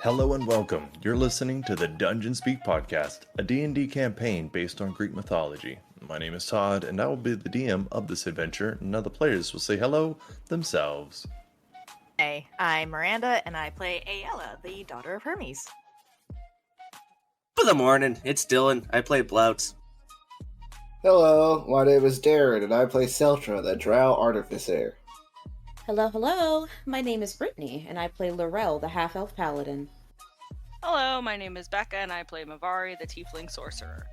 Hello and welcome. You're listening to the Dungeon Speak podcast, a D&D campaign based on Greek mythology. My name is Todd, and I will be the DM of this adventure, and other players will say hello themselves. Hey, I'm Miranda, and I play Ayala, the daughter of Hermes. Good morning, it's Dylan. I play Blautz. Hello, my name is Darren, and I play Seltra, the Drow Artificer. Hello. My name is Brittany, and I play Lorel, the half-elf paladin. Hello, my name is Becca, and I play Mavari, the tiefling sorcerer.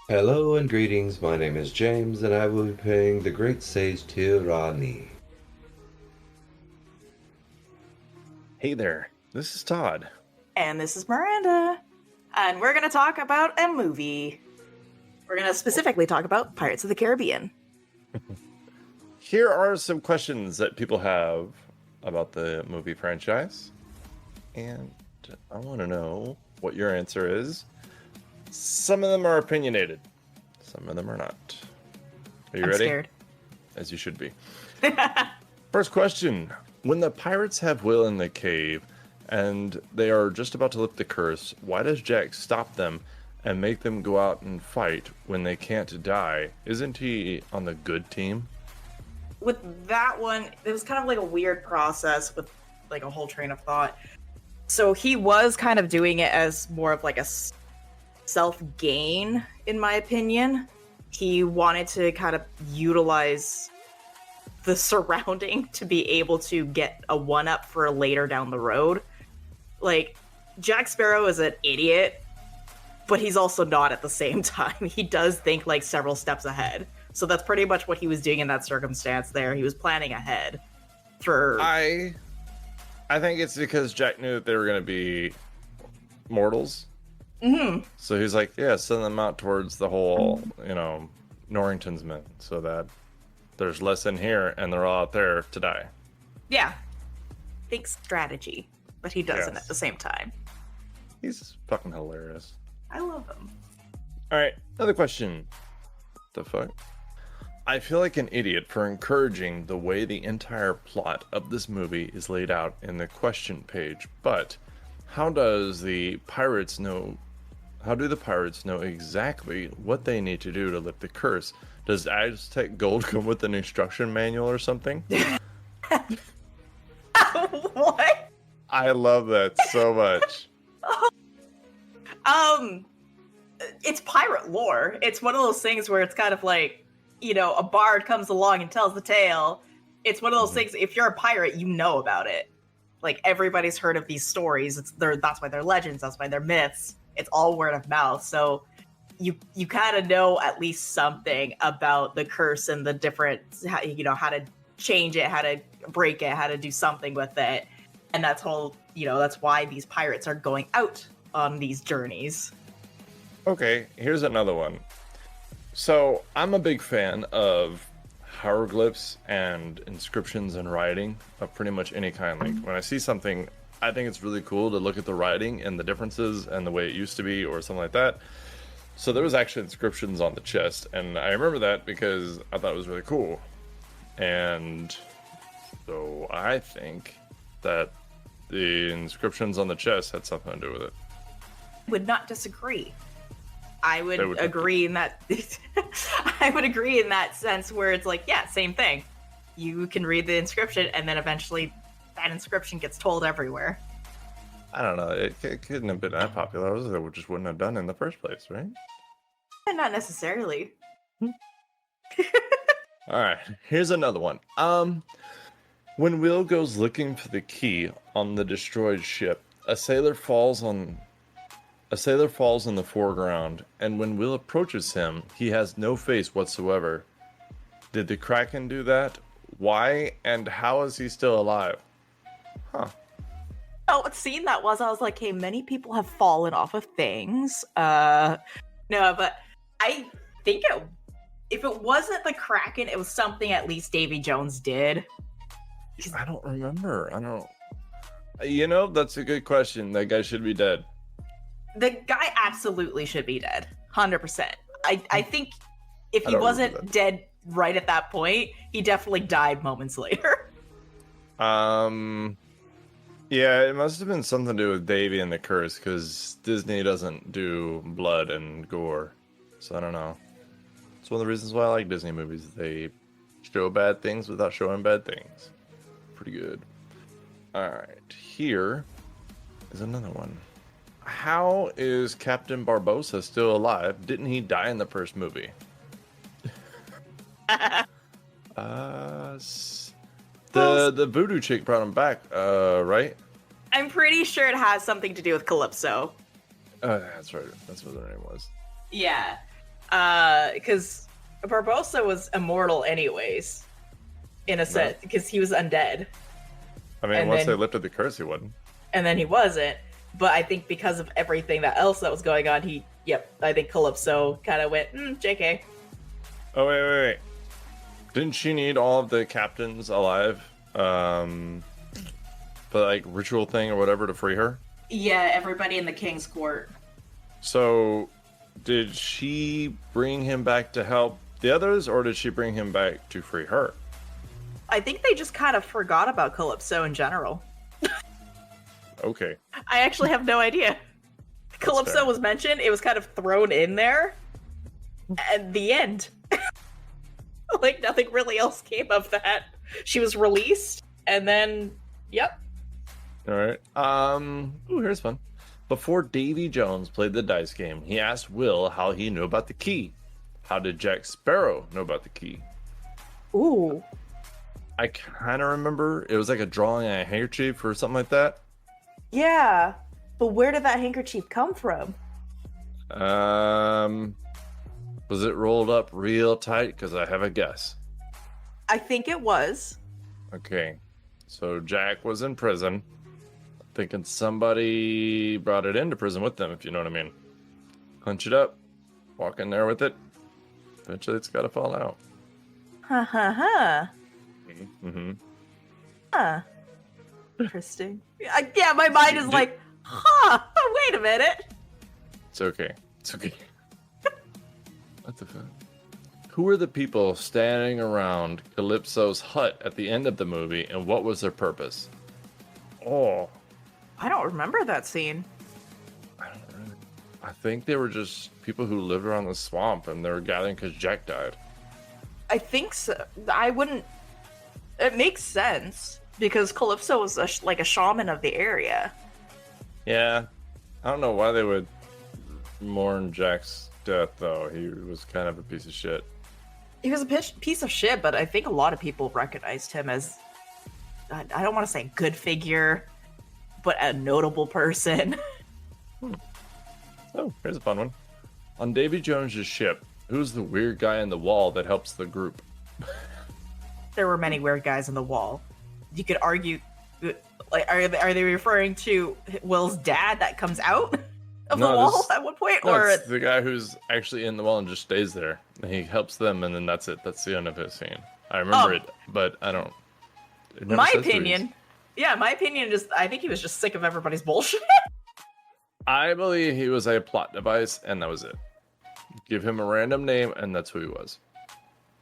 Hello and greetings, my name is James, and I will be playing the great sage Tirani. Hey there, this is Todd. And this is Miranda. And we're going to talk about a movie. We're going to specifically talk about Pirates of the Caribbean. Here are some questions that people have about the movie franchise, and I want to know what your answer is. Some of them are opinionated, some of them are not. Are you ready? Scared. As you should be. First question. When the pirates have Will in the cave and they are just about to lift the curse, why does Jack stop them and make them go out and fight when they can't die? Isn't he on the good team? With that one, it was kind of like a weird process with like a whole train of thought. So he was kind of doing it as more of like a self-gain, in my opinion. He wanted to kind of utilize the surrounding to be able to get a one-up for later down the road. Like, Jack Sparrow is an idiot, but he's also not at the same time. He does think like several steps ahead. So that's pretty much what he was doing in that circumstance there. He was planning ahead for... I think it's because Jack knew that they were going to be mortals. Mm-hmm. So he's like, yeah, send them out towards the whole, Norrington's men, so that there's less in here and they're all out there to die. Yeah. Think strategy, but he doesn't Yes. at the same time. He's fucking hilarious. I love him. All right, another question. The fuck? I feel like an idiot for encouraging the way the entire plot of this movie is laid out in the question page, but how do the pirates know exactly what they need to do to lift the curse? Does Aztec Gold come with an instruction manual or something? What? I love that so much. It's pirate lore. It's one of those things where it's kind of like, a bard comes along and tells the tale. It's one of those things, if you're a pirate, you know about it. Like, everybody's heard of these stories. That's why they're legends, that's why they're myths. It's all word of mouth. So you kind of know at least something about the curse and the different, how to change it, how to break it, how to do something with it. And that's that's why these pirates are going out on these journeys. Okay, here's another one. So, I'm a big fan of hieroglyphs and inscriptions and writing of pretty much any kind. Like, when I see something, I think it's really cool to look at the writing and the differences and the way it used to be or something like that. So, there was actually inscriptions on the chest, and I remember that because I thought it was really cool. And so, I think that the inscriptions on the chest had something to do with it. Would not disagree. I would agree in that. I would agree in that sense where it's like, yeah, same thing. You can read the inscription, and then eventually that inscription gets told everywhere. I don't know. It couldn't have been that popular. It just wouldn't have done it in the first place, right? Not necessarily. All right. Here's another one. When Will goes looking for the key on the destroyed ship, a sailor falls in the foreground, and when Will approaches him, he has no face whatsoever. Did the Kraken do that? Why and how is he still alive? Huh. Oh, what scene that was? I was like, hey, many people have fallen off of things. No, but I think if it wasn't the Kraken, it was something at least Davy Jones did. I don't remember. That's a good question. That guy should be dead. The guy absolutely should be dead. 100%. I think if he wasn't dead right at that point, he definitely died moments later. Yeah, it must have been something to do with Davy and the Curse, because Disney doesn't do blood and gore. So I don't know. It's one of the reasons why I like Disney movies. They show bad things without showing bad things. Pretty good. Alright, here is another one. How is Captain Barbossa still alive? Didn't he die in the first movie? The voodoo chick brought him back, right? I'm pretty sure it has something to do with Calypso. That's right. That's what her name was. Yeah. Because Barbossa was immortal anyways, in a sense, because he was undead. I mean, And once then- they lifted the curse, he wasn't. And then he wasn't. But I think because of everything else that was going on, I think Calypso kind of went, JK. Oh, wait. Didn't she need all of the captains alive? For like ritual thing or whatever to free her? Yeah, everybody in the King's Court. So, did she bring him back to help the others, or did she bring him back to free her? I think they just kind of forgot about Calypso in general. Okay. I actually have no idea. Calypso fair. was mentioned, it was kind of thrown in there, and the end. Like, nothing really else came of that. She was released, and then, yep. All right. Ooh, here's fun. Before Davy Jones played the dice game, he asked Will how he knew about the key. How did Jack Sparrow know about the key? Ooh. I kind of remember it was like a drawing on a handkerchief or something like that. Yeah, but where did that handkerchief come from? Was it rolled up real tight? Because I have a guess. I think it was. Okay, so Jack was in prison, thinking somebody brought it into prison with them, if you know what I mean. Clench it up, walk in there with it. Eventually, it's got to fall out. Huh. Mm-hmm. Huh. Interesting. Yeah, my mind is like, wait a minute. It's okay. It's okay. What the fuck? Who are the people standing around Calypso's hut at the end of the movie, and what was their purpose? Oh, I don't remember that scene. I don't really. I think they were just people who lived around the swamp, and they were gathering because Jack died. I think so. I wouldn't. It makes sense because Calypso was like a shaman of the area. Yeah, I don't know why they would mourn Jack's death, though. He was kind of a piece of shit. He was a piece of shit, but I think a lot of people recognized him as, I don't want to say good figure, but a notable person. Oh, here's a fun one. On Davy Jones's ship, who's the weird guy in the wall that helps the group? There were many weird guys on the wall. You could argue, like, are they referring to Will's dad that comes out of the wall at one point, No, or it's the guy who's actually in the wall and just stays there. And he helps them, and then that's it. That's the end of his scene. I remember it, but I don't. It never my says who he is. opinion? Yeah, my opinion is I think he was just sick of everybody's bullshit. I believe he was a plot device, and that was it. Give him a random name, and that's who he was.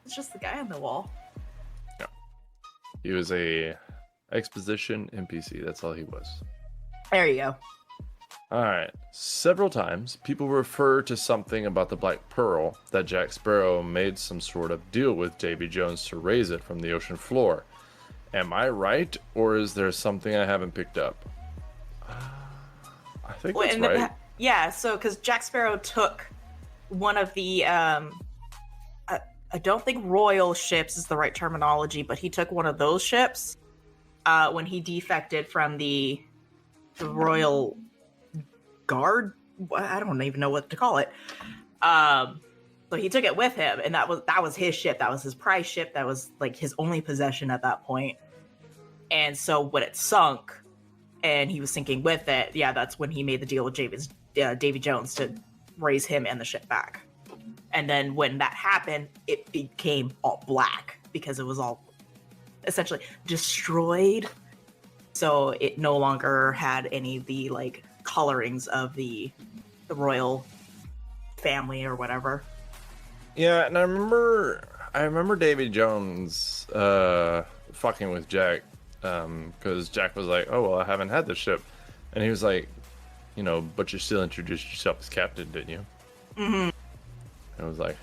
It's just the guy on the wall. He was a exposition NPC. That's all he was. There you go. All right. Several times, people refer to something about the Black Pearl that Jack Sparrow made some sort of deal with Davy Jones to raise it from the ocean floor. Am I right, or is there something I haven't picked up? I think that's right. Yeah, so because Jack Sparrow took one of the, I don't think royal ships is the right terminology, but he took one of those ships when he defected from the royal guard. I don't even know what to call it. So he took it with him, and that was his ship. That was his prize ship. That was like his only possession at that point. And so when it sunk, and he was sinking with it, yeah, that's when he made the deal with Davy Jones to raise him and the ship back. And then when that happened, it became all black because it was all essentially destroyed. So it no longer had any of the like colorings of the royal family or whatever. Yeah, and I remember Davy Jones fucking with Jack because Jack was like, "Oh well, I haven't had this ship," and he was like, "But you still introduced yourself as captain, didn't you?" Mm-hmm. And I was like,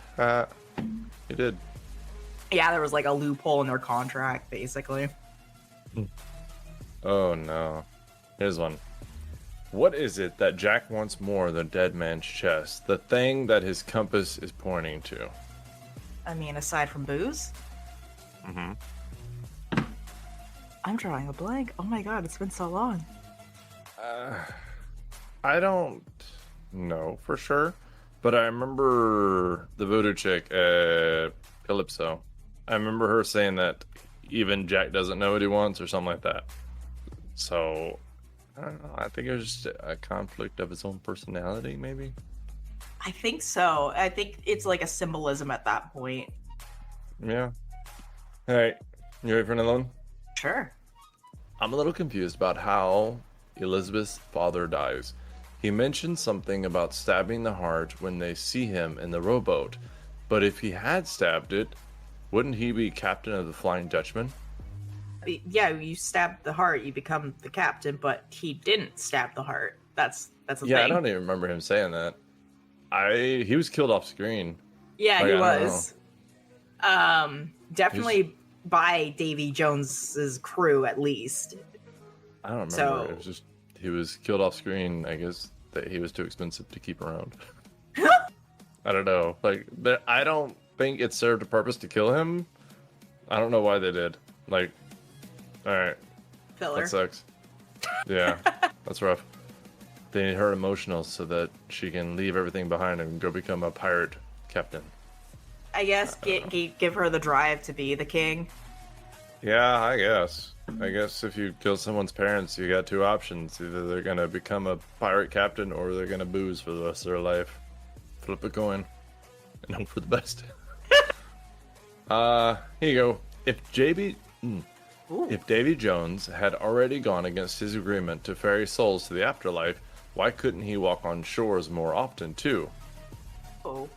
you did." Yeah, there was like a loophole in their contract, basically. Oh no. Here's one. What is it that Jack wants more than dead man's chest? The thing that his compass is pointing to. I mean, aside from booze, Mm-hmm. I'm drawing a blank. Oh my god, it's been so long. I don't know for sure, but I remember the voodoo chick at Calypso. I remember her saying that even Jack doesn't know what he wants or something like that. So, I don't know. I think it was just a conflict of his own personality, maybe. I think so. I think it's like a symbolism at that point. Yeah. All right. You ready for another one? Sure. I'm a little confused about how Elizabeth's father dies. He mentioned something about stabbing the heart when they see him in the rowboat, but if he had stabbed it, wouldn't he be captain of the Flying Dutchman? Yeah, you stab the heart, you become the captain, but he didn't stab the heart. That's the thing. I don't even remember him saying that. He was killed off screen. Yeah, Like, he I don't was. Definitely by Davy Jones's crew, at least. I don't remember. So- It was just he was killed off screen. I guess that he was too expensive to keep around. I don't know. I don't think it served a purpose to kill him. I don't know why they did. All right, Filler. that sucks. Yeah, that's rough. They need her emotional so that she can leave everything behind and go become a pirate captain. I guess give her the drive to be the king. Yeah, I guess. I guess if you kill someone's parents, you got two options. Either they're gonna become a pirate captain or they're gonna booze for the rest of their life. Flip a coin and hope for the best. Here you go. If Davy Jones had already gone against his agreement to ferry souls to the afterlife, why couldn't he walk on shores more often too? Oh,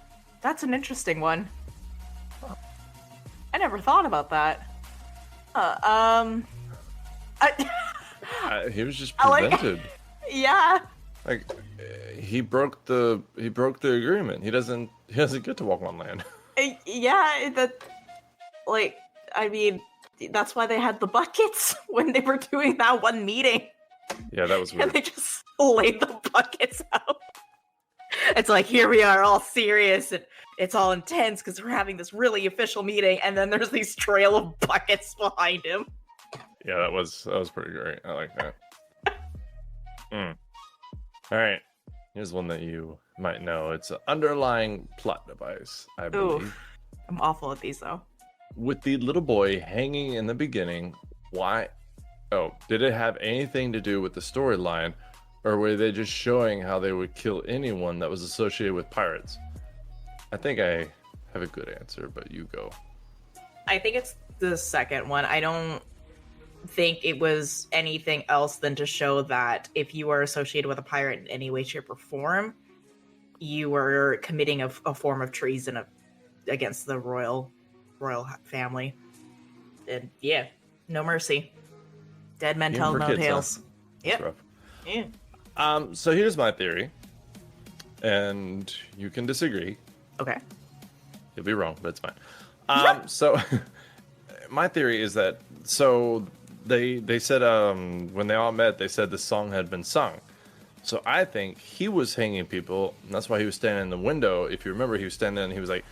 that's an interesting one. I never thought about that. He was just I like- prevented. Yeah. He broke the agreement. He doesn't get to walk on land. Yeah, I mean, that's why they had the buckets when they were doing that one meeting. Yeah, that was And weird. they just laid the buckets out. It's like, here we are all serious and it's all intense because we're having this really official meeting, and then there's these trail of buckets behind him. Yeah, that was pretty great. I like that. All right, here's one that you might know. It's an underlying plot device, I believe. Ooh, I'm awful at these though. With the little boy hanging in the beginning, why? Oh, did it have anything to do with the storyline, or were they just showing how they would kill anyone that was associated with pirates? I think I have a good answer, but you go. I think it's the second one. I don't think it was anything else than to show that if you are associated with a pirate in any way, shape, or form, you were committing a form of treason against the royal family. And yeah, no mercy. Dead men Even tell for no kids, huh? tales. That's Yep. rough. Yeah. So here's my theory, and you can disagree. Okay. You'll be wrong, but it's fine. So my theory is that they said when they all met, they said the song had been sung. So I think he was hanging people, and that's why he was standing in the window. If you remember, he was standing and he was like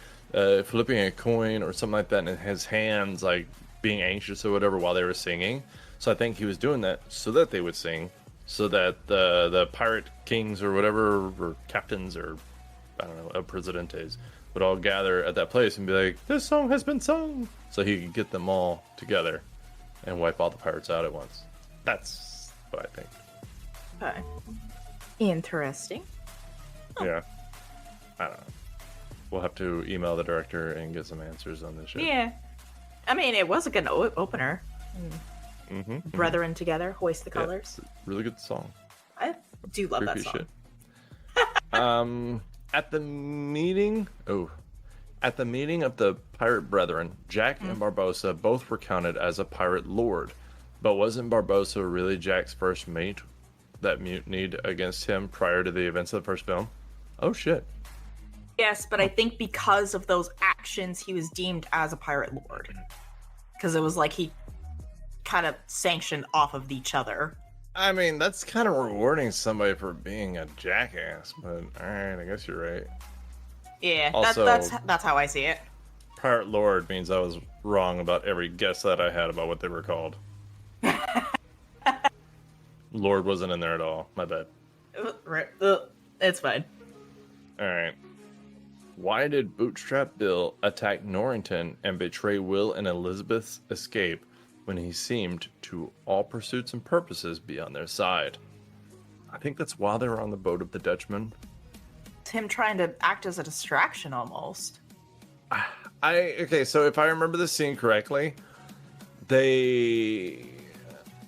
flipping a coin or something like that, and his hands like being anxious or whatever while they were singing. So I think he was doing that so that they would sing, so that the pirate kings or whatever, or captains or I don't know, El Presidentes would all gather at that place and be like, "This song has been sung," so he could get them all together and wipe all the pirates out at once. That's what I think. Okay. Interesting. Yeah, I don't know. We'll have to email the director and get some answers on this shit. Yeah. I mean, it was a good opener. Mm-hmm. Brethren together, hoist the Yeah. colors. Really good song. I do love that Creepy song. shit. At the meeting of the pirate brethren, Jack and Barbossa both were counted as a pirate lord. But wasn't Barbossa really Jack's first mate that mutinied against him prior to the events of the first film? Oh, shit. Yes, but I think because of those actions, he was deemed as a pirate lord. Because it was like he kind of sanctioned off of each other. I mean, that's kind of rewarding somebody for being a jackass, but alright, I guess you're right. Yeah, Also- that's how I see it. Pirate Lord means I was wrong about every guess that I had about what they were called. Lord wasn't in there at all. My bad. It's fine. Alright. Why did Bootstrap Bill attack Norrington and betray Will and Elizabeth's escape when he seemed to all pursuits and purposes be on their side? I think that's while they were on the boat of the Dutchman. It's him trying to act as a distraction almost. Okay, so if I remember the scene correctly, they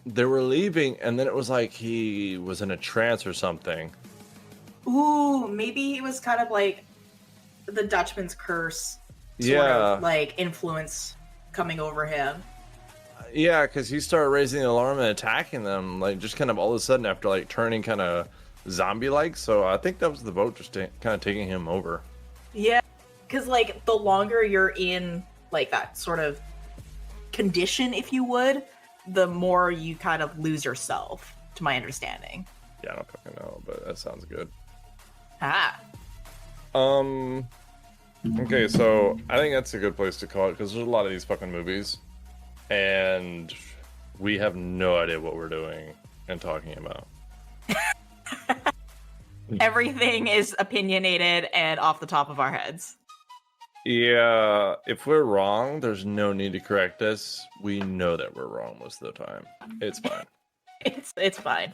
were leaving and then it was like he was in a trance or something. Ooh, maybe he was kind of like the Dutchman's curse sort Yeah. of like influence coming over him. Yeah, because he started raising the alarm and attacking them, like just kind of all of a sudden after like turning kind of zombie-like. So I think that was the boat just kind of taking him over. Yeah, because like the longer you're in like that sort of condition, if you would, the more you kind of lose yourself, to my understanding. Yeah, I don't fucking know, but that sounds good. Ah. Okay, so I think that's a good place to call it because there's a lot of these fucking movies, and we have no idea what we're doing and talking about. Everything is opinionated and off the top of our heads. Yeah, if we're wrong, there's no need to correct us. We know that we're wrong most of the time. It's fine. It's fine.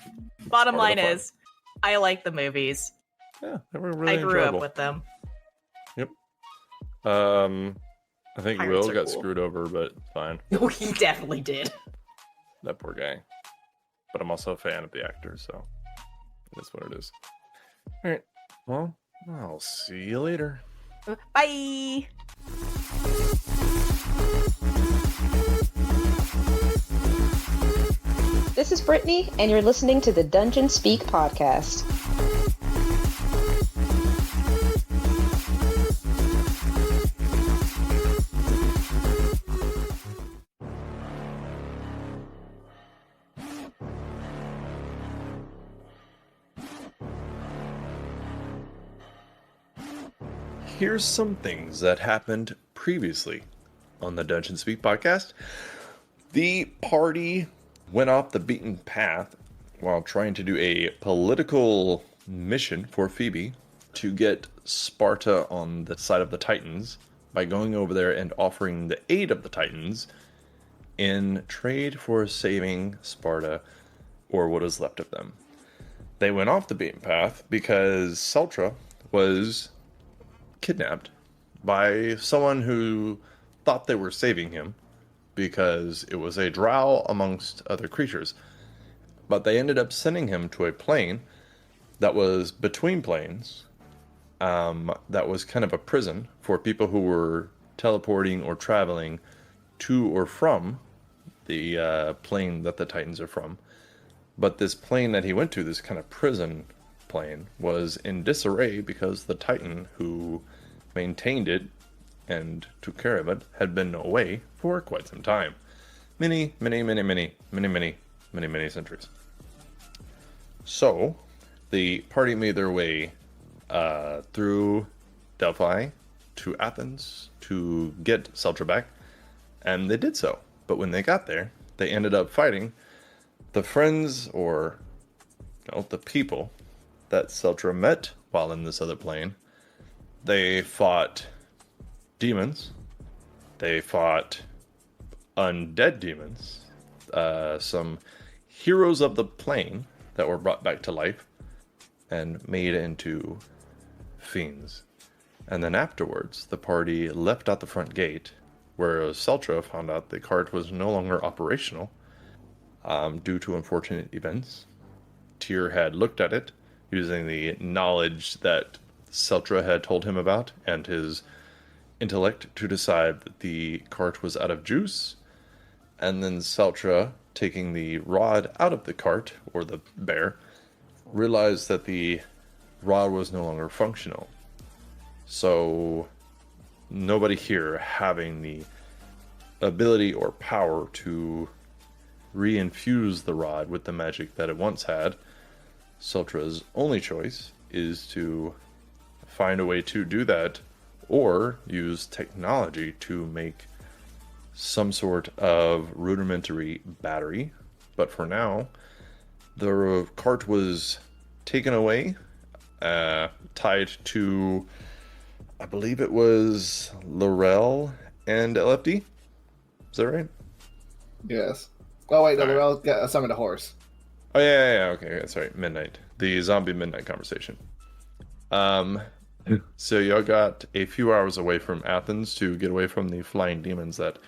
Bottom Part of line the fun. is, I like the movies. Yeah, they were really I grew enjoyable. up with them. I think Pirates Will are got cool. screwed over, but fine. Oh, he definitely did. That poor guy. But I'm also a fan of the actor, so that's what it is. All right. Well, I'll see you later. Bye. This is Brittany, and you're listening to the Dungeon Speak podcast. Here's some things that happened previously on the Dungeon Speak podcast. The party went off the beaten path while trying to do a political mission for Phoebe to get Sparta on the side of the Titans by going over there and offering the aid of the Titans in trade for saving Sparta or what is left of them. They went off the beaten path because Seltra was kidnapped by someone who thought they were saving him because it was a drow amongst other creatures. But they ended up sending him to a plane that was between planes, that was kind of a prison for people who were teleporting or traveling to or from the plane that the Titans are from. But this plane that he went to, this kind of prison plane, was in disarray because the Titan who maintained it and took care of it had been away for quite some time. Many centuries. So, the party made their way through Delphi to Athens to get Seltra back, and they did so. But when they got there, they ended up fighting the friends, or the people that Seltra met while in this other plane. They fought demons. They fought undead demons. Some heroes of the plane that were brought back to life and made into fiends. And then afterwards, the party left out the front gate, where Seltra found out the cart was no longer operational due to unfortunate events. Tyr had looked at it using the knowledge that Seltra had told him about and his intellect to decide that the cart was out of juice. And then Seltra taking the rod out of the cart, or the bear, realized that the rod was no longer functional. So nobody here having the ability or power to reinfuse the rod with the magic that it once had, Sultra's only choice is to find a way to do that, or use technology to make some sort of rudimentary battery. But for now, the cart was taken away, tied to, I believe it was Lorel and LFD. Is that right? Yes. Oh wait, no, All right. Lorel got summoned a horse. Oh yeah, okay, that's right. Midnight, the zombie midnight conversation. So y'all got a few hours away from Athens to get away from the flying demons that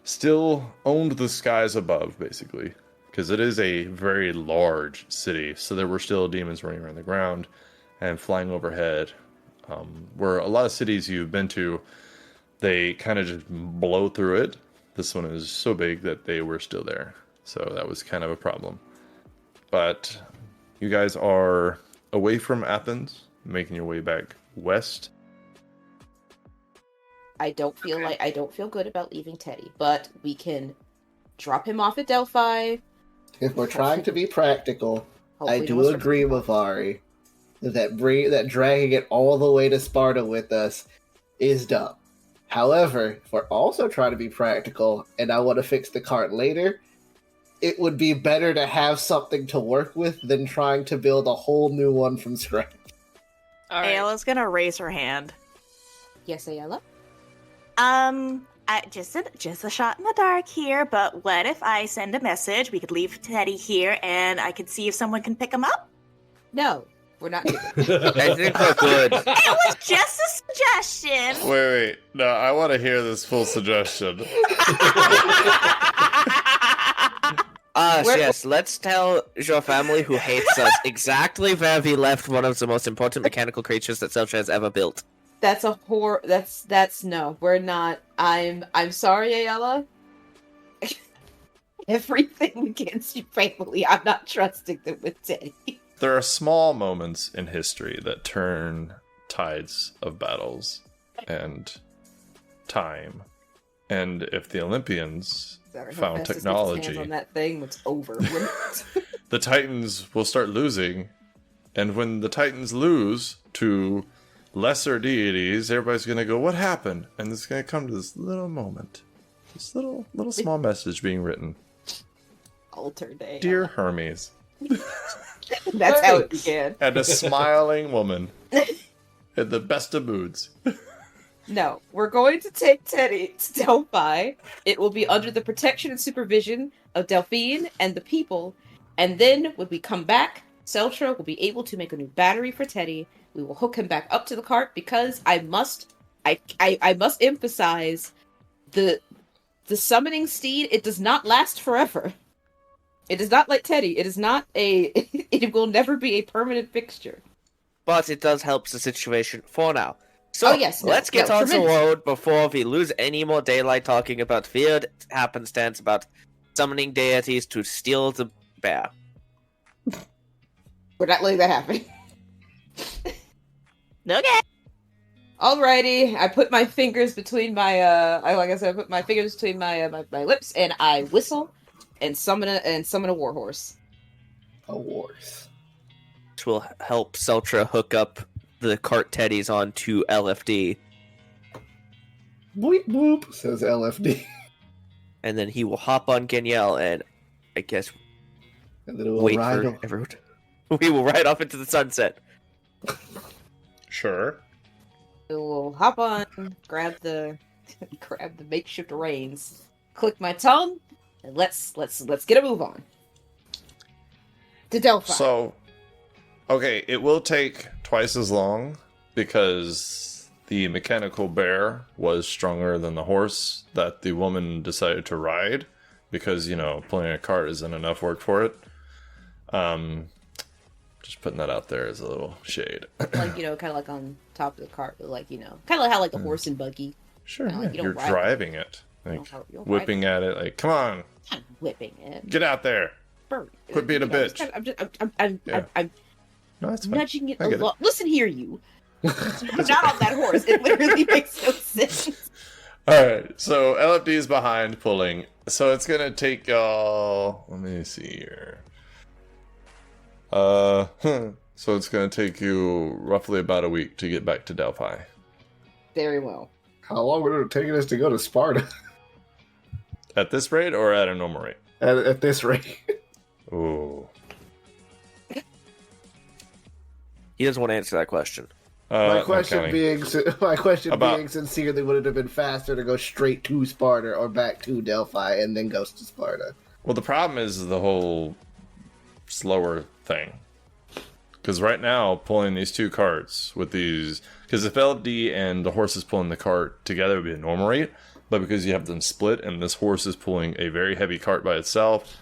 still owned the skies above, basically, because it is a very large city. So there were still demons running around the ground and flying overhead. Where a lot of cities you've been to, they kind of just blow through it. This one is so big that they were still there. So that was kind of a problem. But you guys are away from Athens, making your way back west. I don't feel good about leaving Teddy, but we can drop him off at Delphi. If we're trying to be practical, I Hopefully no do one's agree with Ari that dragging it all the way to Sparta with us is dumb. However, if we're also trying to be practical and I want to fix the cart later, it would be better to have something to work with than trying to build a whole new one from scratch. All right. Ayla's gonna raise her hand. Yes, Ayala? Just a shot in the dark here, but what if I send a message? We could leave Teddy here, and I could see if someone can pick him up? No, we're not doing that. I think we're good. It was just a suggestion. Wait. No, I want to hear this full suggestion. Yes, let's tell your family who hates us exactly where we left one of the most important mechanical creatures that Selcha has ever built. That's a that's no, we're not. I'm sorry, Ayala. Everything against your family. I'm not trusting them with Teddy. There are small moments in history that turn tides of battles and time. And if the Olympians found technology, on that thing, it's over. the Titans will start losing. And when the Titans lose to lesser deities, everybody's going to go, what happened? And it's going to come to this little moment. This little small message being written. Altered Ayala. Dear Hermes. That's how it began. And a smiling woman. In the best of moods. No, we're going to take Teddy to Delphi. It will be under the protection and supervision of Delphine and the people. And then when we come back, Seltra will be able to make a new battery for Teddy. We will hook him back up to the cart because I must emphasize the summoning steed. It does not last forever. It is not like Teddy. It is not it will never be a permanent fixture. But it does help the situation for now. So, yes, let's get on the road before we lose any more daylight talking about weird happenstance about summoning deities to steal the bear. We're not letting that happen. Okay. Alrighty, I put my fingers between my I put my fingers between my lips and I whistle and summon a warhorse. A horse. Which will help Seltra hook up the cart teddies onto LFD. Boop boop, says LFD. And then he will hop on Genielle and, I guess, And then it will wait ride for everyone. We will ride off into the sunset. Sure. We'll hop on, grab the makeshift reins, click my tongue, and let's get a move on. To Delphi. So, okay, it will take twice as long because the mechanical bear was stronger than the horse that the woman decided to ride because, pulling a cart isn't enough work for it. Just putting that out there as a little shade. kind of like on top of the cart, but kind of like how the horse and buggy. Sure, Kinda like you don't you're ride. driving it. like you'll whipping at it, like, come on, I'm whipping it. get out there. Quit being a bitch. I'm No, that's fine. nudging it I get it. along. Listen here, you. I'm not on that horse. It literally makes no sense. All right, so LFD is behind pulling, so it's gonna take y'all. Let me see here. So it's gonna take you roughly about a week to get back to Delphi. Very well. How long would it have taken us to go to Sparta At this rate or at a normal rate? at this rate? Ooh. He doesn't want to answer that question. My question being sincerely, would it have been faster to go straight to Sparta or back to Delphi and then go to Sparta? Well, the problem is the whole slower thing. Because right now, pulling these two carts with these... Because if LFD and the horse is pulling the cart together, it would be a normal rate. But because you have them split and this horse is pulling a very heavy cart by itself,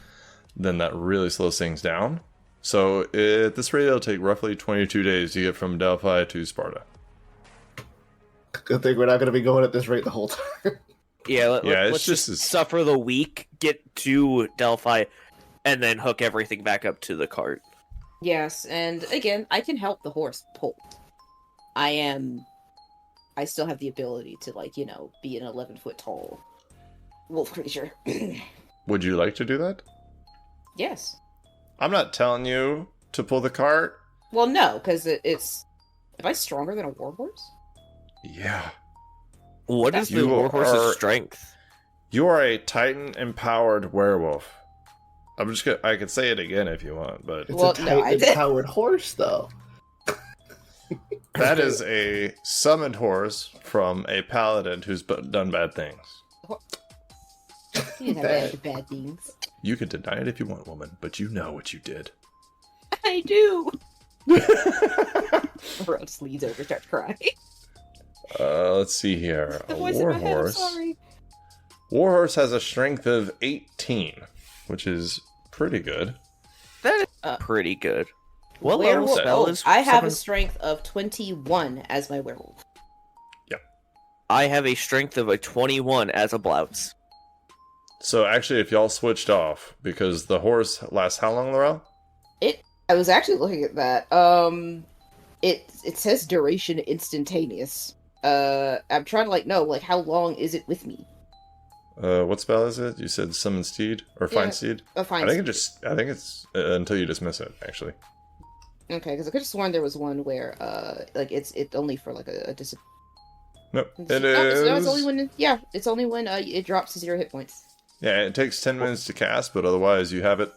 then that really slows things down. So at this rate, it'll take roughly 22 days to get from Delphi to Sparta. Good thing we're not going to be going at this rate the whole time. Let's just suffer the week, get to Delphi, and then hook everything back up to the cart. Yes, and again, I can help the horse pull. I still have the ability to, be an 11-foot tall wolf creature. Would you like to do that? Yes. I'm not telling you to pull the cart. Well, no, because it's... Am I stronger than a warhorse? Yeah. What is the warhorse's strength? You are a Titan-empowered werewolf. I could say it again if you want, but... It's a Titan-empowered horse, though. That is a summoned horse from a paladin who's done bad things. You didn't have bad things. You can deny it if you want, woman, but you know what you did. I do. Or else leads over, starts crying. Let's see here. The A voice in my head, I'm warhorse. sorry. Warhorse has a strength of 18, which is pretty good. That is pretty good. What Werewolf- level spell is? I have a strength of 21 as my werewolf. I have a strength of a 21 as a Blautz. So actually, if y'all switched off, because the horse lasts how long, Lorel? I was actually looking at that. It says duration instantaneous. I'm trying to know how long is it with me? What spell is it? You said summon steed or find steed? Find I think steed. I think it's until you dismiss it. Actually. Okay, because I could have sworn there was one where it's only for a discipline. Nope. No, It is. it's only when it's only when it drops to 0 hit points. Yeah, it takes 10 minutes to cast, but otherwise you have it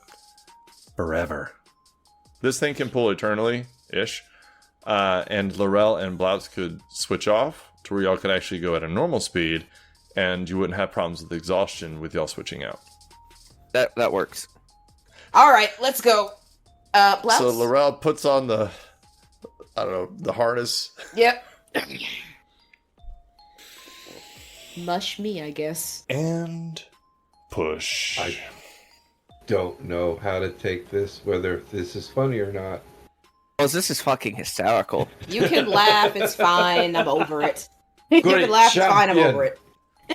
forever. This thing can pull eternally-ish, and Lorel and Blautz could switch off to where y'all could actually go at a normal speed, and you wouldn't have problems with exhaustion with y'all switching out. That works. All right, let's go. Blautz? So Lorel puts on the harness. Yep. Mush me, I guess. And push. I don't know how to take this, whether this is funny or not. Oh, this is fucking hysterical. You can laugh, it's fine, I'm over it. You Great can laugh, it's fine, I'm champion. over it.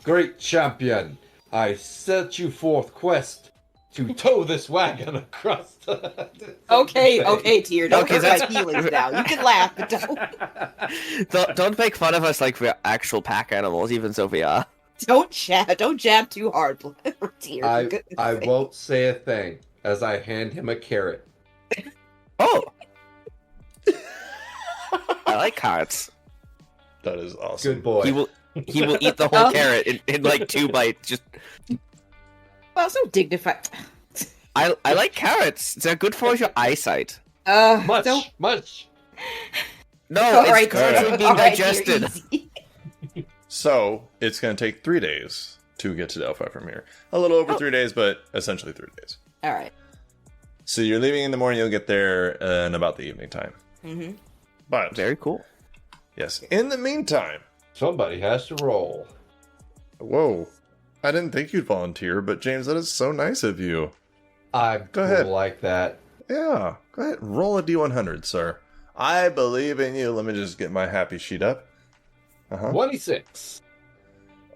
Great champion, I set you forth quest to tow this wagon across the... Okay, Tyr, don't Okay, hurt that's- my feelings now. You can laugh, but Don't make fun of us like we're actual pack animals, even though we are. don't jab too hard, Tyr. for I goodness sake. won't say a thing as I hand him a carrot. Oh! I like carrots. That is awesome. Good boy. He will eat the whole carrot in like 2 bites. Just Well, so dignified. I like carrots. They're good for your eyesight. Much, Don't. much. No, All it's right, currently Tyr. being All right, Tyr, digested. easy. So it's going to take 3 days to get to Delphi from here. A little over 3 days, but essentially 3 days. All right. So you're leaving in the morning. You'll get there in about the evening time. Mm-hmm. But Very cool. yes, in the meantime, Somebody has to roll. whoa, I didn't think you'd volunteer, but James, that is so nice of you. I'm Go ahead. cool like that. Yeah, go ahead, roll a d100, sir. I believe in you. Let me just get my happy sheet up. 26.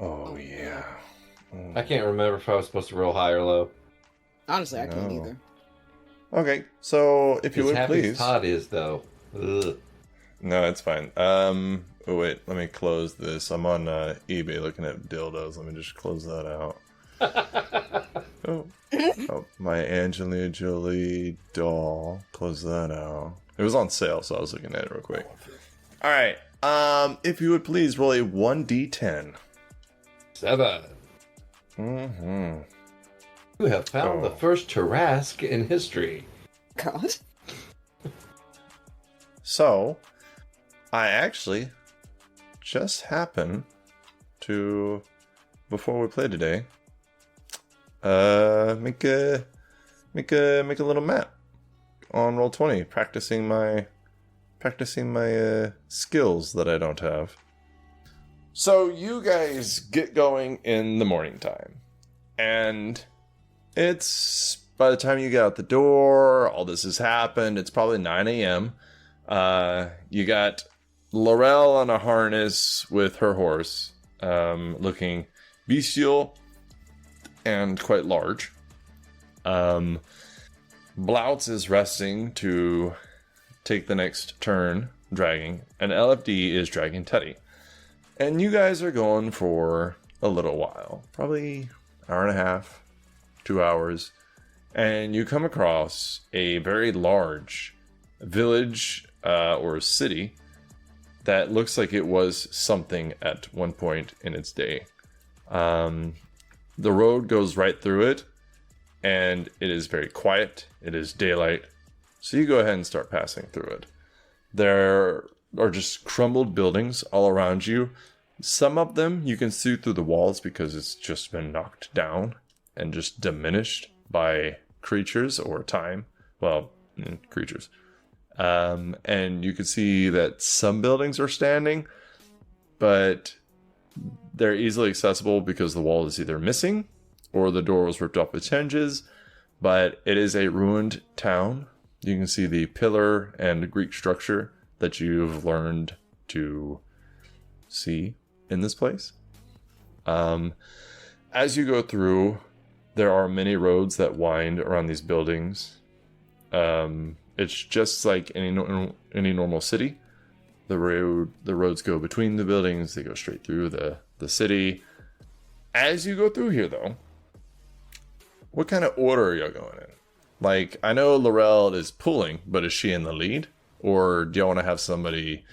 Oh yeah. I can't remember if I was supposed to roll high or low. Honestly, I can't No. either. Okay, so if you As would happy as please. Todd is, though. Ugh. No, it's fine. Oh wait, let me close this. I'm on eBay looking at dildos. Let me just close that out. Oh, my Angelina Jolie doll. Close that out. It was on sale, so I was looking at it real quick. All right. If you would please roll a 1d10. 7. Mm-hmm. You have found the first Tarrasque in history. God. So, I actually just happen to, before we play today, make a little map on Roll20, practicing my skills that I don't have. So you guys get going in the morning time, and it's by the time you get out the door, all this has happened. It's probably 9 a.m. You got Lorel on a harness with her horse, looking bestial and quite large. Blautz is resting to take the next turn dragging, and LFD is dragging Teddy. And you guys are going for a little while, probably hour and a half, 2 hours, and you come across a very large village or city that looks like it was something at one point in its day. The road goes right through it, and it is very quiet. It is daylight, so you go ahead and start passing through it. There are just crumbled buildings all around you. Some of them you can see through the walls because it's just been knocked down and just diminished by creatures or time. Well, creatures. And you can see that some buildings are standing, but they're easily accessible because the wall is either missing or the door was ripped off its hinges. But it is a ruined town. You can see the pillar and Greek structure that you've learned to see in this place. As you go through, there are many roads that wind around these buildings. It's just like any normal city. The roads go between the buildings. They go straight through the city. As you go through here, though, what kind of order are you going in? Like, I know Lorel is pulling, but is she in the lead? Or do you want to have somebody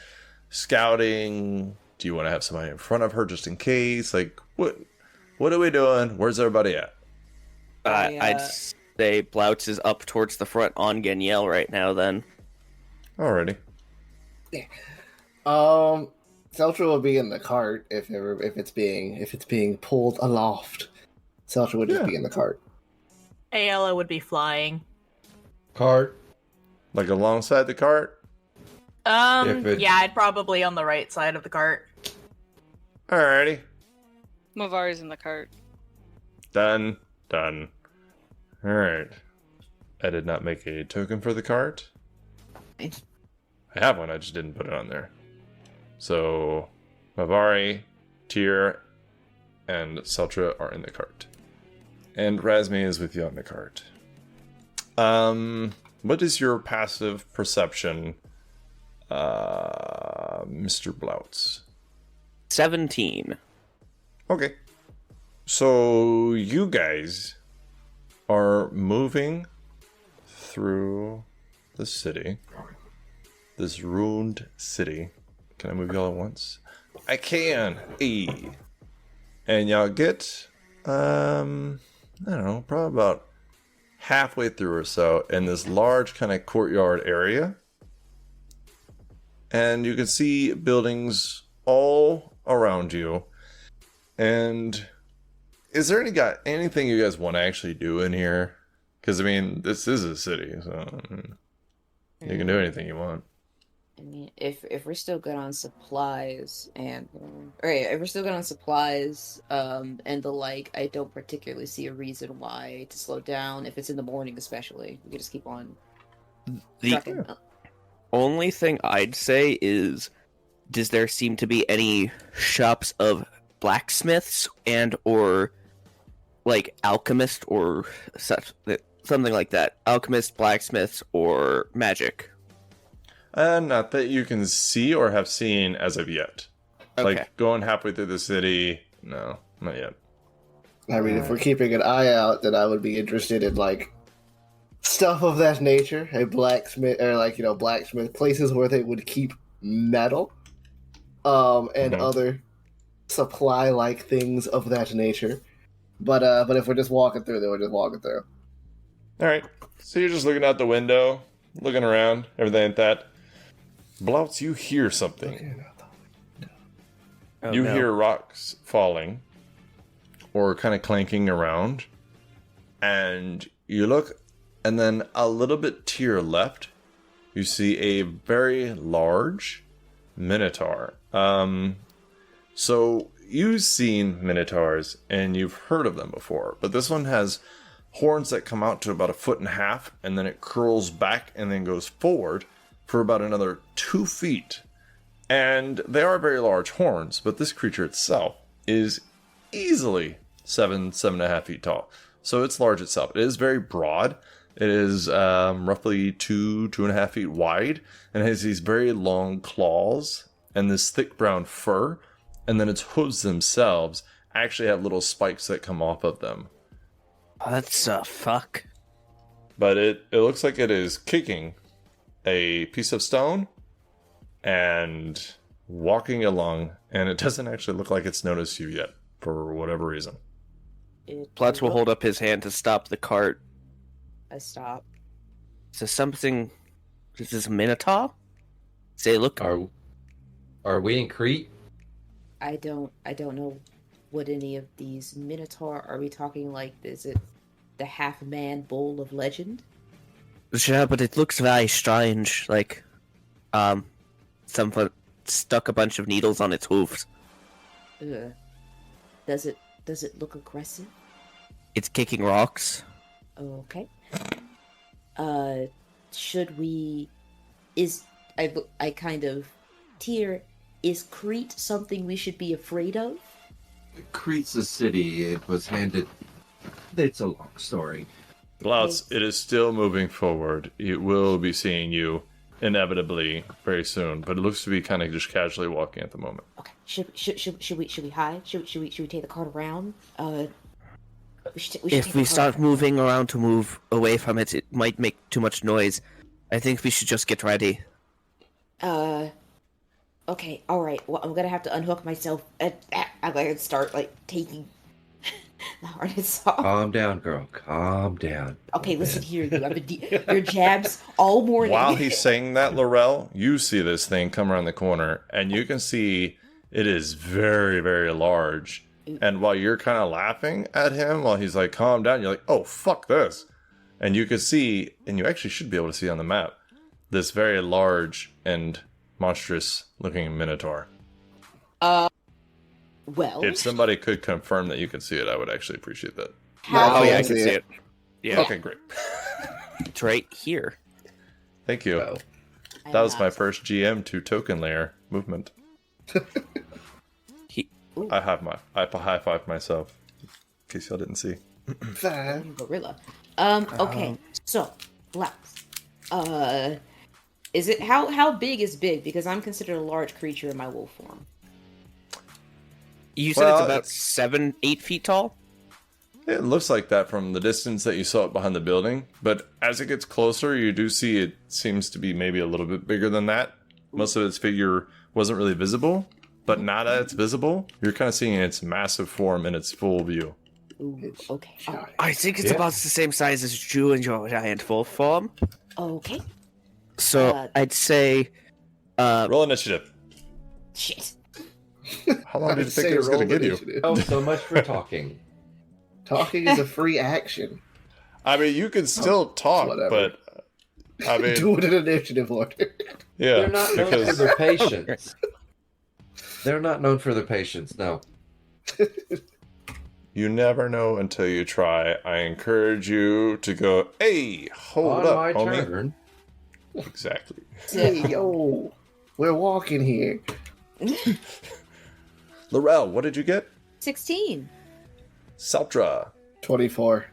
scouting? Do you want to have somebody in front of her just in case? Like, what are we doing? Where's everybody at? I'd say Blautz is up towards the front on Genielle right now, then. Alrighty. Seltra will be in the cart if it's being pulled aloft. Seltra would just be in the cart. Ayala would be flying. Cart. Like alongside the cart? Yeah, I'd probably on the right side of the cart. Alrighty. Mavari's in the cart. Done. Alright. I did not make a token for the cart. I have one, I just didn't put it on there. So, Mavari, Tyr, and Seltra are in the cart. And Razmi is with you on the cart. What is your passive perception, Mr. Blautz? 17. Okay. So, you guys are moving through the city. This ruined city. Can I move y'all at once? I can. E. And y'all get, I don't know, probably about halfway through or so in this large kind of courtyard area. And you can see buildings all around you. And is there anything you guys want to actually do in here? Because, I mean, this is a city, so you can do anything you want. I mean, if we're still good on supplies and if we're still good on supplies and the like, I don't particularly see a reason why to slow down. If it's in the morning, especially, we can just keep on. The only thing I'd say is, does there seem to be any shops of blacksmiths and or like alchemist or such, something like that. Alchemist, blacksmiths, or magic. Not that you can see or have seen as of yet. Okay. Like going halfway through the city, no, not yet. I mean, if we're keeping an eye out, then I would be interested in like stuff of that nature, a blacksmith, or like blacksmith places where they would keep metal, and other supply-like things of that nature. But if we're just walking through, then we're just walking through. All right, so you're just looking out the window, looking around, everything like that. Blautz, you hear something. Oh, You no. hear rocks falling or kind of clanking around, and you look, and then a little bit to your left, you see a very large Minotaur. So you've seen Minotaurs and you've heard of them before, but this one has horns that come out to about 1.5 feet, and then it curls back and then goes forward for about another 2 feet. And they are very large horns, but this creature itself is easily 7.5 feet tall. So it's large itself. It is very broad. It is roughly 2.5 feet wide, and it has these very long claws and this thick brown fur. And then its hooves themselves actually have little spikes that come off of them. That's fuck. But it looks like it is kicking a piece of stone and walking along, and it doesn't actually look like it's noticed you yet, for whatever reason. Blautz will hold up his hand to stop the cart. I stop. Is this something? Is this a Minotaur? Say, look. Are we in Crete? I don't know what any of these Minotaur are we talking like. Is it the half-man bull of legend? Yeah, but it looks very strange. Like, someone stuck a bunch of needles on its hooves. Ugh. Does it look aggressive? It's kicking rocks. Okay. Should we? I kind of tear. Is Crete something we should be afraid of? Crete's a city. It was handed. It's a long story. Blautz, it is still moving forward. It will be seeing you inevitably very soon, but it looks to be kind of just casually walking at the moment. Okay. Should we hide? Should we take the cart around? If we start moving around to move away from it, it might make too much noise. I think we should just get ready. Okay, alright. Well, I'm gonna have to unhook myself. I'm gonna start, taking the harness off. Calm down, girl. Calm down. Okay, listen here, you. Your jabs all morning. While he's saying that, Lorel, you see this thing come around the corner, and you can see it is very, very large. And while you're kind of laughing at him, while he's like, calm down, you're like, oh, fuck this. And you can see, and you actually should be able to see on the map, this very large and monstrous looking Minotaur. Well. If somebody could confirm that you can see it, I would actually appreciate that. How? Oh yeah, I can see it. Yeah, Okay, great. it's right here. Thank you. Well, That was my first GM to token layer movement. I high fived myself, in case y'all didn't see. Gorilla. Okay. So, Blautz. Is it how big is big? Because I'm considered a large creature in my wolf form. You said Well, it's about 7-8 feet tall? It looks like that from the distance that you saw it behind the building, but as it gets closer, you do see it seems to be maybe a little bit bigger than that. Most of its figure wasn't really visible, but now that it's visible, you're kind of seeing its massive form in its full view. Ooh, okay. I think it's about the same size as you in your giant wolf form. Okay. So I'd say Roll initiative. Shit. How long do you think it was going to give you? oh, so much for talking. Talking is a free action. I mean, you can still talk, whatever. but I mean, Do it in initiative order. yeah, They're not known for because their patience. They're not known for their patience, no. you never know until you try. I encourage you to go, hey, hold On up, my homie. turn. Exactly. Hey, yo, we're walking here. Lorel, what did you get? 16. Saltra. 24.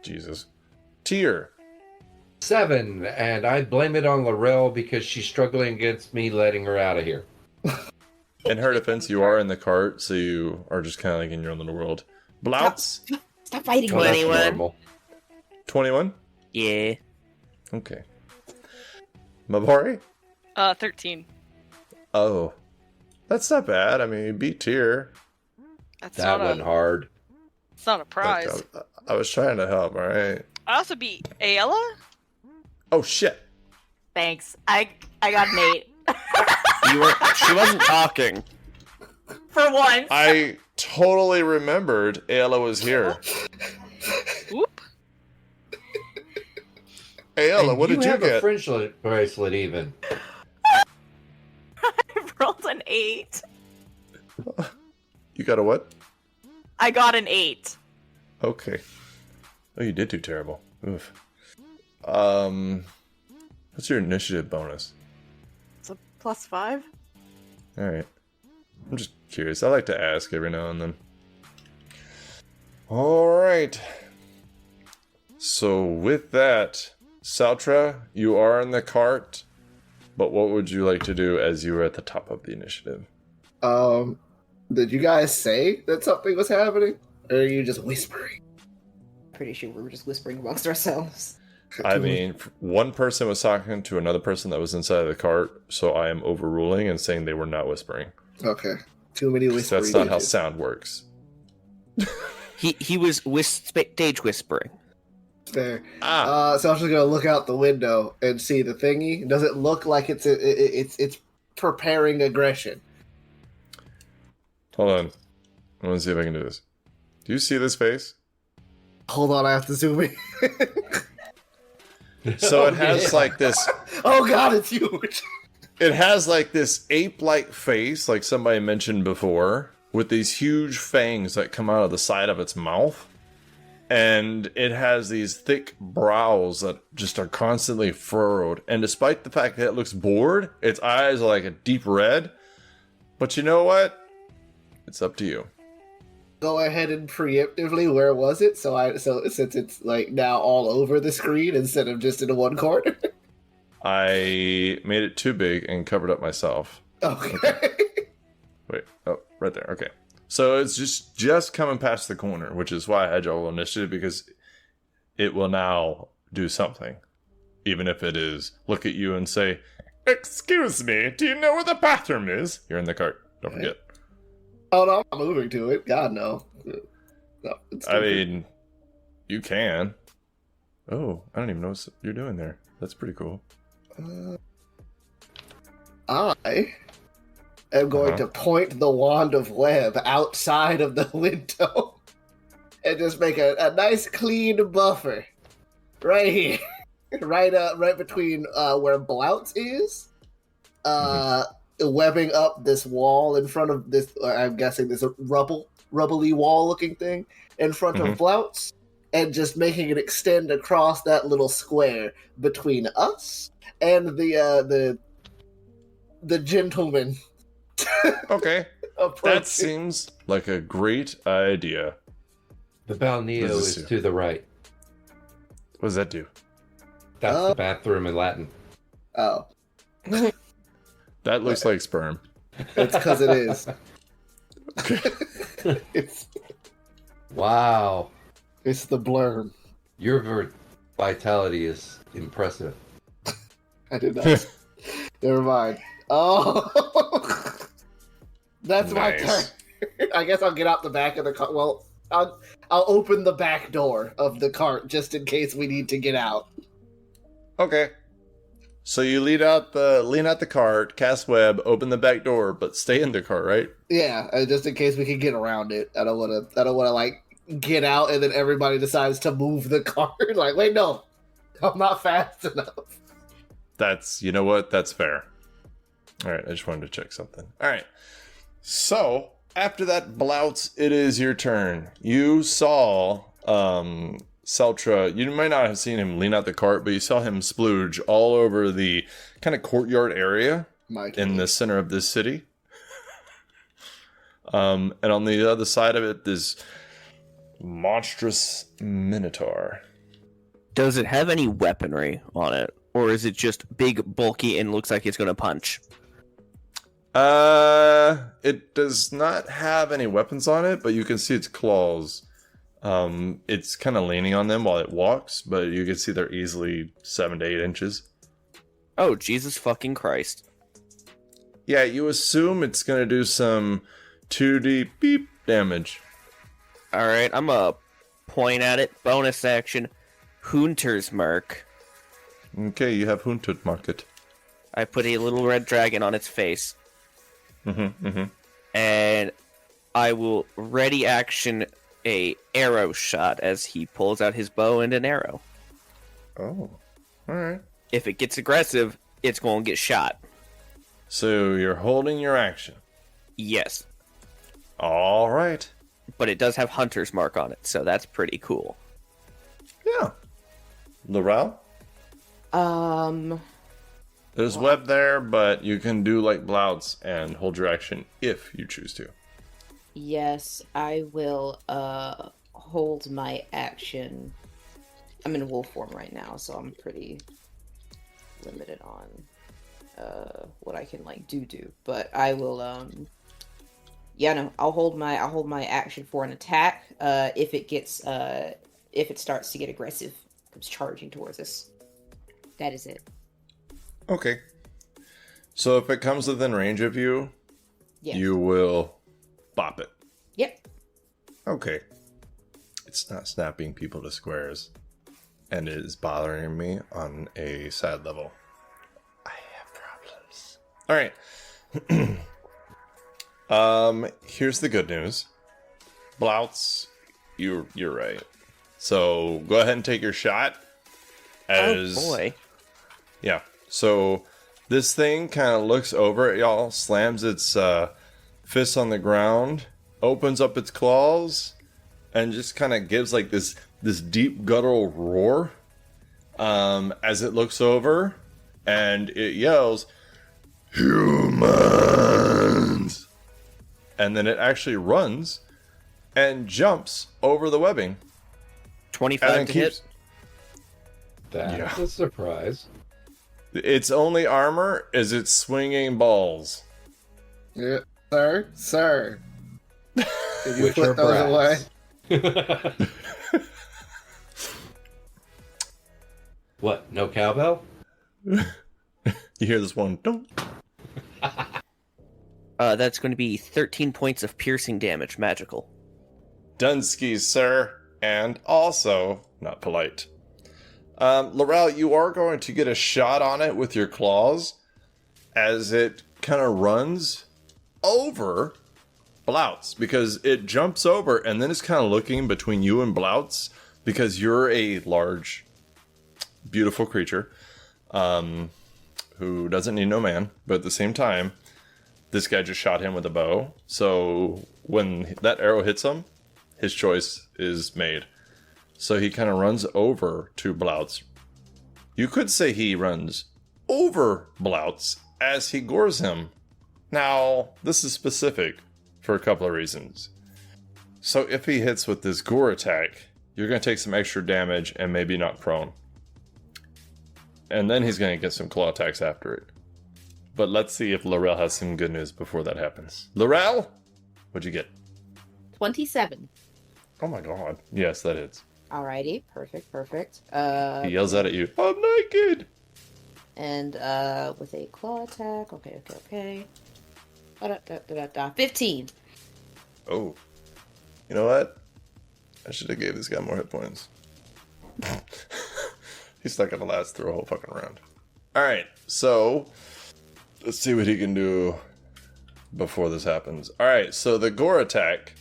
Jesus. Tier. 7, and I blame it on Lorel because she's struggling against me letting her out of here. In her defense, you are in the cart, so you are just kind of like in your own little world. Blautz. Stop fighting Well, me. that's 21. normal. 21? Yeah. Okay. Mabari? 13. Oh. That's not bad. I mean, you beat tier. That's That not went a. hard. It's not a Like, prize. I was trying to help, alright? I also beat Ayla. Oh, shit. Thanks. I got an 8. She wasn't talking. For once. I totally remembered Ayla was here. Whoop. Ayla, And what did you have a get? friendship bracelet even. I rolled an 8. You got a what? I got an 8. Okay. Oh, you did do terrible. Oof. What's your initiative bonus? It's a +5. Alright. I'm just curious. I like to ask every now and then. Alright. So with that, Saltra, you are in the cart, but what would you like to do as you were at the top of the initiative? Did you guys say that something was happening? Or are you just whispering? Pretty sure we were just whispering amongst ourselves. I mean, one person was talking to another person that was inside of the cart, so I am overruling and saying they were not whispering. Okay. Too many whispering. That's not how bitches. sound works. He was stage whispering. Fair. Ah, So I'm just gonna look out the window and see the thingy. Does it look like it's preparing aggression? hold on. I want to see if I can do this. Do you see this face? Hold on, I have to zoom in. So it has like this. Oh god, it's huge. It has like this ape-like face, like somebody mentioned before, with these huge fangs that come out of the side of its mouth. And it has these thick brows that just are constantly furrowed. And despite the fact that it looks bored, its eyes are like a deep red. But you know what? It's up to you. Go ahead and preemptively, where was it? So since it's like now all over the screen instead of just in one corner. I made it too big and covered up myself. Okay. Wait, oh, right there. Okay. So it's just coming past the corner, which is why I had your initiative, because it will now do something. Even if it is look at you and say, "Excuse me, do you know where the bathroom is?" You're in the cart. Don't forget. Oh no, I'm not moving to it. God no. No, it's I mean, you can. Oh, I don't even know what you're doing there. That's pretty cool. I am going to point the wand of web outside of the window and just make a nice clean buffer right here, right between where Blautz is, webbing up this wall in front of this. I'm guessing this rubbly wall looking thing in front of Blautz, and just making it extend across that little square between us and the gentleman. Okay. approaching. That seems like a great idea. The balneo What does this is do? to the right. What does that do? That's the bathroom in Latin. Oh, That looks like sperm. it's because it is. it's Wow. it's the blurb. Your vitality is impressive. I did not. Never mind. Oh, that's my turn. Nice. I guess I'll get out the back of the car. Well, I'll open the back door of the cart just in case we need to get out. Okay. So you lean out the cart, cast web, open the back door, but stay in the cart, right? Yeah, just in case we can get around it. I don't want to like get out and then everybody decides to move the cart. Like, wait, no, I'm not fast enough. That's, you know what? That's fair. All right, I just wanted to check something. All right. So, after that, Blautz, it is your turn. You saw Seltra. You might not have seen him lean out the cart, but you saw him splooge all over the kind of courtyard area in the center of this city. And on the other side of it, this monstrous Minotaur. Does it have any weaponry on it? Or is it just big, bulky, and looks like it's going to punch? It does not have any weapons on it, but you can see its claws. It's kind of leaning on them while it walks, but you can see they're easily 7 to 8 inches. Oh, Jesus fucking Christ. Yeah, you assume it's going to do some 2D beep damage. Alright, I'm going to point at it. Bonus action. Hunter's Mark. Okay, you have Hunted Market. I put a little red dragon on its face. And I will ready action a arrow shot as he pulls out his bow and an arrow. Oh, alright. If it gets aggressive, it's going to get shot. So you're holding your action. Yes. Alright. But it does have Hunter's Mark on it, so that's pretty cool. Yeah. Lorel? There's web there, but you can do like Blautz and hold your action if you choose to. Yes, I will hold my action. I'm in wolf form right now, so I'm pretty limited on what I can like do. But I will I'll hold my action for an attack if it starts to get aggressive, comes charging towards us. That is it. Okay. So if it comes within range of you, Yeah. you will bop it. Yep. Okay. It's not snapping people to squares. And it is bothering me on a sad level. I have problems. Alright. Here's the good news. Blautz, you're right. So go ahead and take your shot. Oh boy. Yeah. So this thing kind of looks over at y'all, slams its fists on the ground, opens up its claws, and just kind of gives like this deep guttural roar as it looks over, and it yells, "Humans!" And then it actually runs and jumps over the webbing. 25 to hit. That's a surprise. Its only armor is its swinging balls. Yeah, sir. Did you Which put are those brass. away? What? No cowbell? You hear this one? Don't. That's going to be 13 points of piercing damage, magical. Dunskies, sir. And also, not polite. Lorel, you are going to get a shot on it with your claws as it kind of runs over Blautz, because it jumps over and then it's kind of looking between you and Blautz because you're a large, beautiful creature who doesn't need no man, but at the same time, this guy just shot him with a bow. So when that arrow hits him, his choice is made. So he kind of runs over to Blautz. You could say he runs over Blautz as he gores him. Now, this is specific for a couple of reasons. So if he hits with this gore attack, you're going to take some extra damage and maybe knock prone. And then he's going to get some claw attacks after it. But let's see if Lorel has some good news before that happens. Lorel? What'd you get? 27. Oh my god. Yes, that is. Alrighty, perfect. He yells out at you, "I'm naked!" And with a claw attack. Okay. 15. Oh. You know what? I should have gave this guy more hit points. He's not gonna last through a whole fucking round. Alright, so let's see what he can do before this happens. Alright, so the gore attack,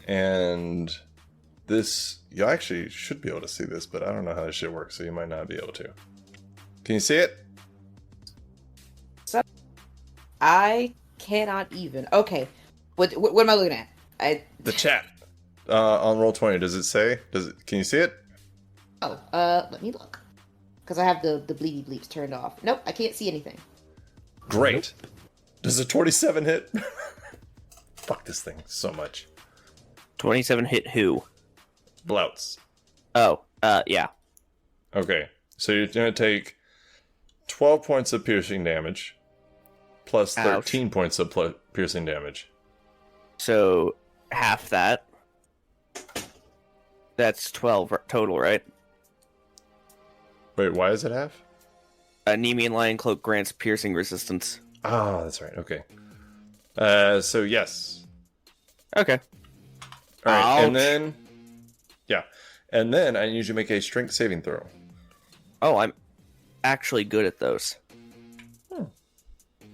and this, you actually should be able to see this, but I don't know how this shit works, so you might not be able to. Can you see it? I cannot even. Okay. What am I looking at? The chat on Roll20, does it say? Can you see it? Oh, let me look. Because I have the bleedy bleeps turned off. Nope, I can't see anything. Great. Does a 27 hit? Fuck this thing so much. 27 hit who? Blautz. Oh, yeah. Okay, so you're going to take 12 points of piercing damage, plus 13 points of piercing damage. So, half that. That's 12 total, right? Wait, why is it half? Nemean Lion Cloak grants piercing resistance. Ah, that's right, okay. So yes. Okay. Alright, and Ouch. then... Yeah. And then I need you to make a strength saving throw. Oh, I'm actually good at those.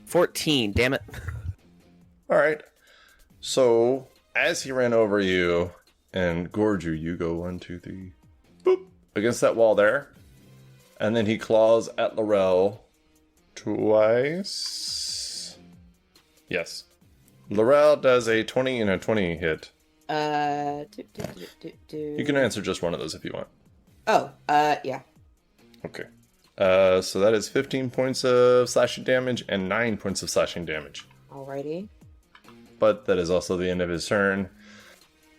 14, damn it. Alright. So, as he ran over you and gored you, you go 1, 2, 3, boop, against that wall there. And then he claws at Lorel twice. Yes. Lorel does a 20 and a 20 hit. You can answer just one of those if you want. Oh, yeah. Okay. So that is 15 points of slashing damage and 9 points of slashing damage. Alrighty. But that is also the end of his turn.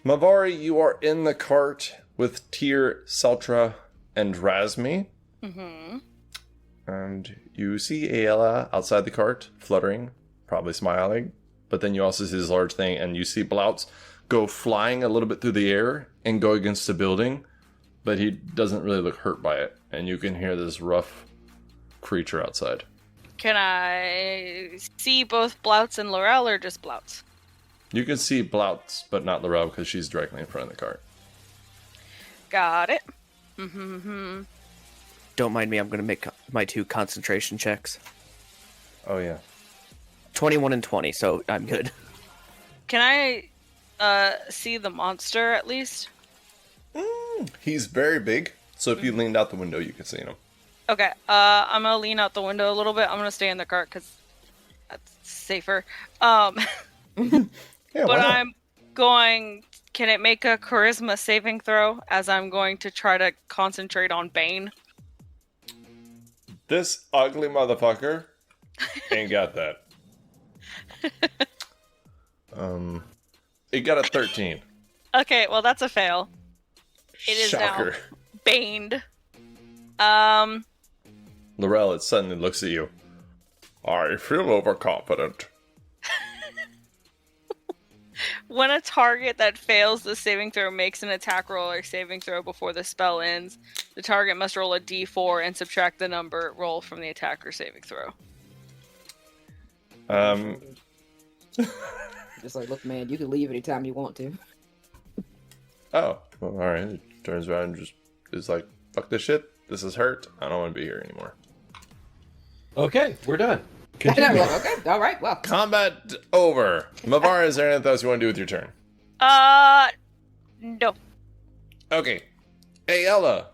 Mavari, you are in the cart with Tyr, Seltra, and Razmi. Mm-hmm. And you see Aela outside the cart, fluttering, probably smiling. But then you also see this large thing, and you see Blautz go flying a little bit through the air and go against the building. But he doesn't really look hurt by it. And you can hear this rough creature outside. Can I see both Blautz and Lorel, or just Blautz? You can see Blautz, but not Lorel, because she's directly in front of the cart. Got it. Mm-hmm. Don't mind me, I'm going to make my 2 concentration checks. Oh, yeah. 21 and 20, so I'm good. Can I see the monster at least? He's very big, so if you leaned out the window, you could see him. Okay, I'm gonna lean out the window a little bit. I'm gonna stay in the cart because that's safer. Yeah, But why not? I'm going... Can it make a charisma saving throw as I'm going to try to concentrate on Bane? This ugly motherfucker ain't got that. It got a 13. Okay, well that's a fail. It is Shocker. now baned. Lorel, it suddenly looks at you. I feel overconfident. When a target that fails the saving throw makes an attack roll or saving throw before the spell ends, the target must roll a d4 and subtract the number roll from the attacker saving throw. Just like, look, man, you can leave anytime you want to. Oh, well, alright. It turns around and just is like, fuck this shit. This is hurt. I don't want to be here anymore. Okay, we're done. Okay, Continue. all right, well. Combat over. Mavar, is there anything else you want to do with your turn? No. Okay. Aela,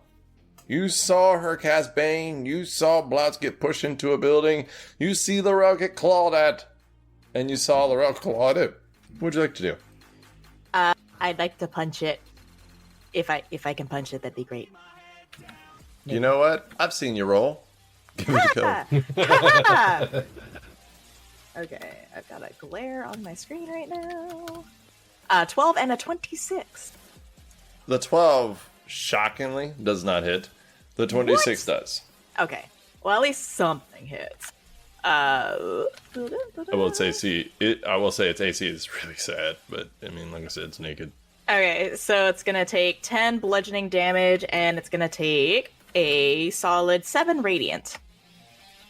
you saw her cast Bane. You saw Blautz get pushed into a building. You see Lorel get clawed at. And you saw Lorel clawed it. What would you like to do? I'd like to punch it. If I can punch it, that'd be great. You know what? I've seen you roll. Give me the kill. Okay, I've got a glare on my screen right now. 12 and a 26. The 12, shockingly, does not hit. The 26 does. Okay, well at least something hits. I will say I will say its AC is really sad, but I mean, like I said, it's naked. Okay, so it's gonna take 10 bludgeoning damage, and it's gonna take a solid 7 radiant.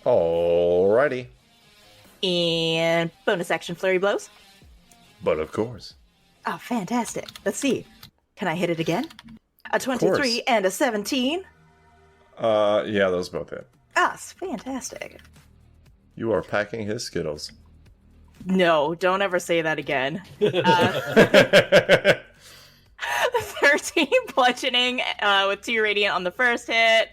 Alrighty. And bonus action flurry blows. But of course. Oh, fantastic. Let's see. Can I hit it again? A course. 23 and a 17. Yeah, those both hit. Ah, it's fantastic. You are packing his Skittles. No, don't ever say that again. 13 bludgeoning with 2 radiant on the first hit.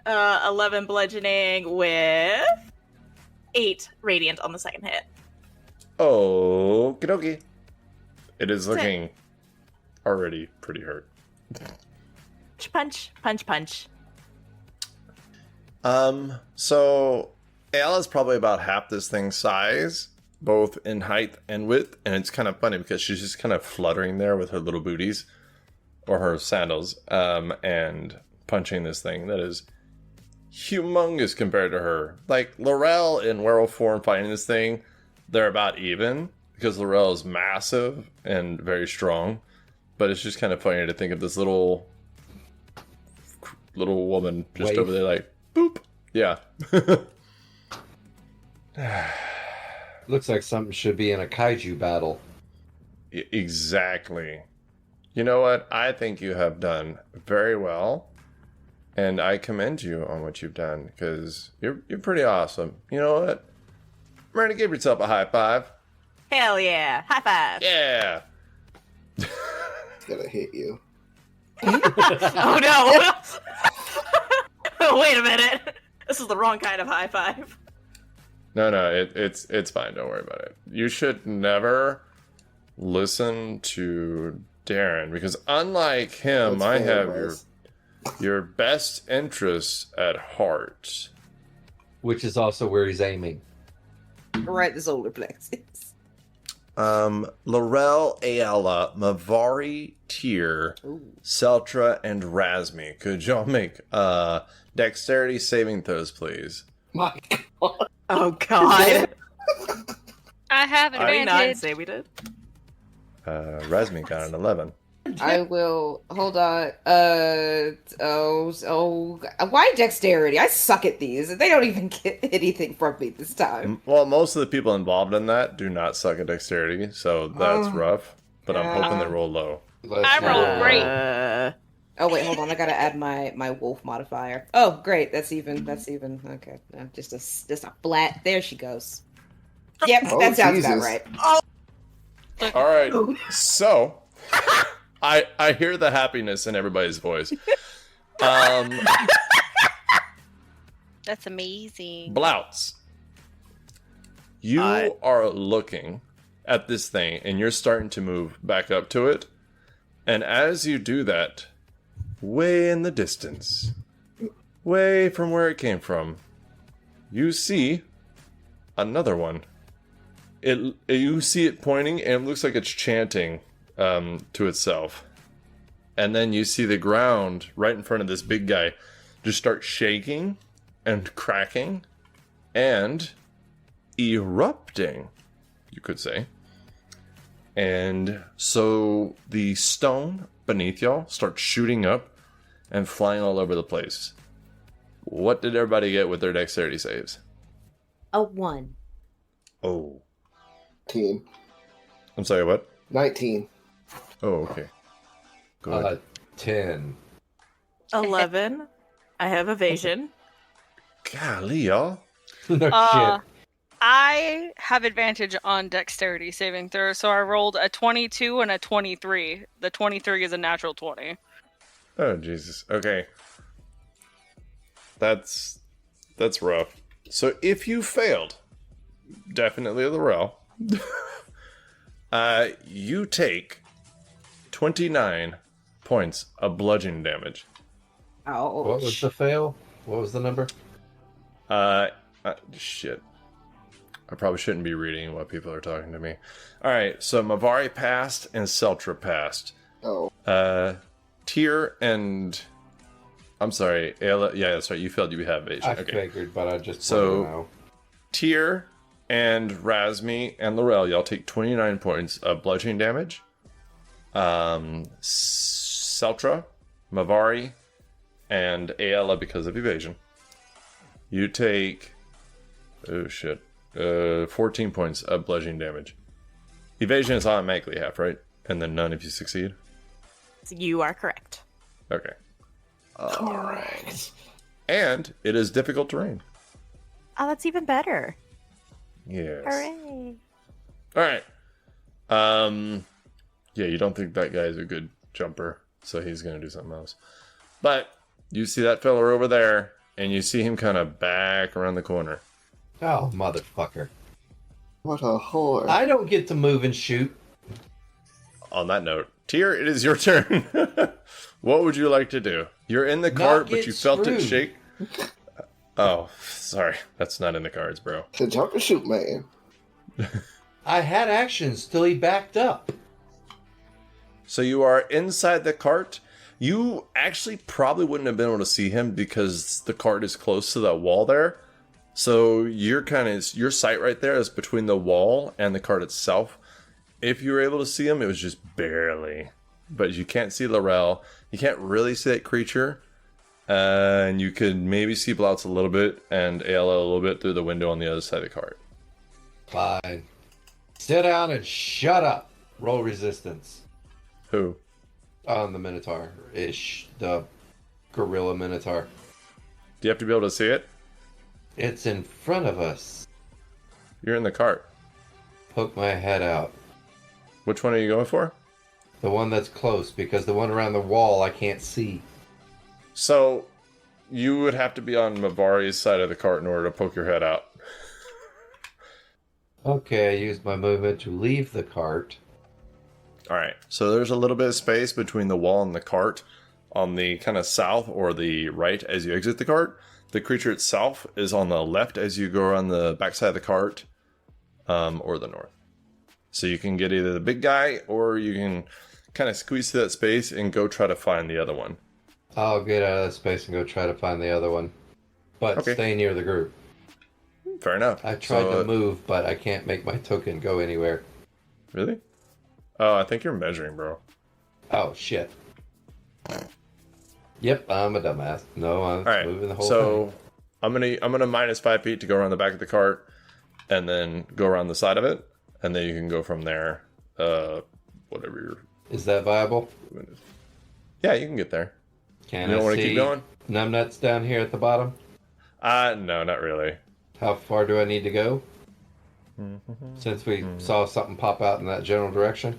11 bludgeoning with 8 radiant on the second hit. Okie dokie. It is looking already pretty hurt. Punch, punch, punch. So Aela's probably about half this thing's size, both in height and width, and it's kind of funny because she's just kind of fluttering there with her little booties or her sandals, and punching this thing that is humongous compared to her. Like Lorel in werewolf form fighting this thing, they're about even because Lorel is massive and very strong. But it's just kind of funny to think of this little woman just over there, like boop. Yeah. Looks like something should be in a kaiju battle. Exactly. You know what? I think you have done very well, and I commend you on what you've done because you're pretty awesome. You know what? Miranda, give yourself a high five. Hell yeah! High five! Yeah. It's gonna hit you. Oh no! Wait a minute. This is the wrong kind of high five. No, it's fine. Don't worry about it. You should never listen to Darren because unlike him, That's I fair, have Wes. your best interests at heart. Which is also where he's aiming. Right, the solar plexus. Lorel, Ayala, Mavari, Tyr, Ooh. Seltra, and Razmi. Could y'all make dexterity saving throws, please? My God. Oh god. I have Did we not advantage. say we did? Razmi got an 11. I will hold on. Why dexterity? I suck at these. They don't even get anything from me this time. Well, most of the people involved in that do not suck at dexterity, so that's rough. But I'm hoping they roll low. I rolled great. Oh wait, hold on. I gotta add my wolf modifier. Oh great, that's even. Okay, no, just a flat. There she goes. Yep, Oh, that sounds about Jesus. right. All right, so I hear the happiness in everybody's voice. That's amazing. Blautz, you are looking at this thing and you're starting to move back up to it. And as you do that, way in the distance, way from where it came from, you see another one. You see it pointing and it looks like it's chanting to itself. And then you see the ground right in front of this big guy just start shaking and cracking and erupting, you could say. And so the stone beneath y'all starts shooting up and flying all over the place. What did everybody get with their dexterity saves? A 1. Oh. 19. I'm sorry, what? 19. Oh, okay. Go ahead. 10. 11. I have evasion. Golly, y'all. No Uh, shit. I have advantage on dexterity saving throws, so I rolled a 22 and a 23. The 23 is a natural 20. Oh, Jesus. Okay. That's rough. So if you failed, definitely the row, you take 29 points of bludgeoning damage. Oh. What was the fail? What was the number? Shit. I probably shouldn't be reading what people are talking to me. Alright, so Mavari passed and Seltra passed. Oh. Tyr and... I'm sorry, Ayla. Yeah, that's right, you failed, you have evasion. I Okay. figured, but I just So- wanted to know. Tyr and Razmi and Lorel, y'all take 29 points of bludgeoning damage. Seltra, Mavari, and Ayla because of evasion. You take... Oh, shit. 14 points of bludgeoning damage. Evasion is automatically half, right? And then none if you succeed? You are correct. Okay. Correct. And it is difficult terrain. Oh, that's even better. Yes. Hooray. Alright. Yeah, you don't think that guy's a good jumper, so he's gonna do something else. But you see that fella over there, and you see him kind of back around the corner. Oh, motherfucker. What a whore. I don't get to move and shoot. On that note, Tyr, it is your turn. What would you like to do? You're in the cart, but get you felt it screwed. shake. Oh, sorry. That's not in the cards, bro. To jump and shoot, man. I had actions till he backed up. So you are inside the cart. You actually probably wouldn't have been able to see him because the cart is close to that wall there. So your sight right there is between the wall and the cart itself. If you were able to see him, it was just barely. But you can't see Lorel. You can't really see that creature. And you could maybe see Blautz a little bit and ALO a little bit through the window on the other side of the cart. Fine. Sit down and shut up. Roll resistance. Who? On the Minotaur-ish. The gorilla Minotaur. Do you have to be able to see it? It's in front of us. You're in the cart. Poke my head out. Which one are you going for? The one that's close, because the one around the wall I can't see. So, you would have to be on Mavari's side of the cart in order to poke your head out. Okay, I used my movement to leave the cart. Alright, so there's a little bit of space between the wall and the cart on the kind of south or the right as you exit the cart. The creature itself is on the left as you go around the backside of the cart, or the north. So you can get either the big guy or you can kind of squeeze through that space and go try to find the other one. I'll get out of that space and go try to find the other one. But Okay. stay near the group. Fair enough. I tried to move, but I can't make my token go anywhere. Really? Oh, I think you're measuring, bro. Oh, shit. Yep, I'm a dumbass. No, I'm Alright, moving the whole so thing. I'm gonna minus 5 feet to go around the back of the cart and then go around the side of it, and then you can go from there. Whatever your Is that viable? movement is. Yeah, you can get there. Can You don't I want to see keep going? numbnuts down here at the bottom? No, not really. How far do I need to go? Since we saw something pop out in that general direction?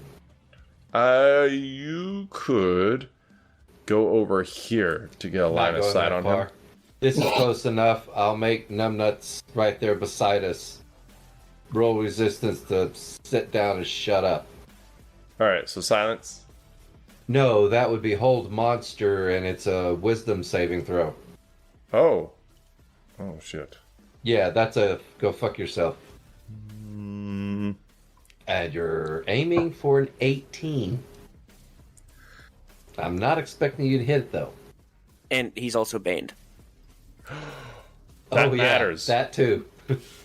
You could go over here to get a line Not of going sight that on far. him. This is close enough. I'll make numbnuts right there beside us. Roll resistance to sit down and shut up. Alright, so silence. No, that would be hold monster, and it's a wisdom saving throw. Oh. Oh, shit. Yeah, that's a go fuck yourself. Mm, And you're aiming for an 18. I'm not expecting you to hit it, though. And he's also baned. That matters. Yeah, that too.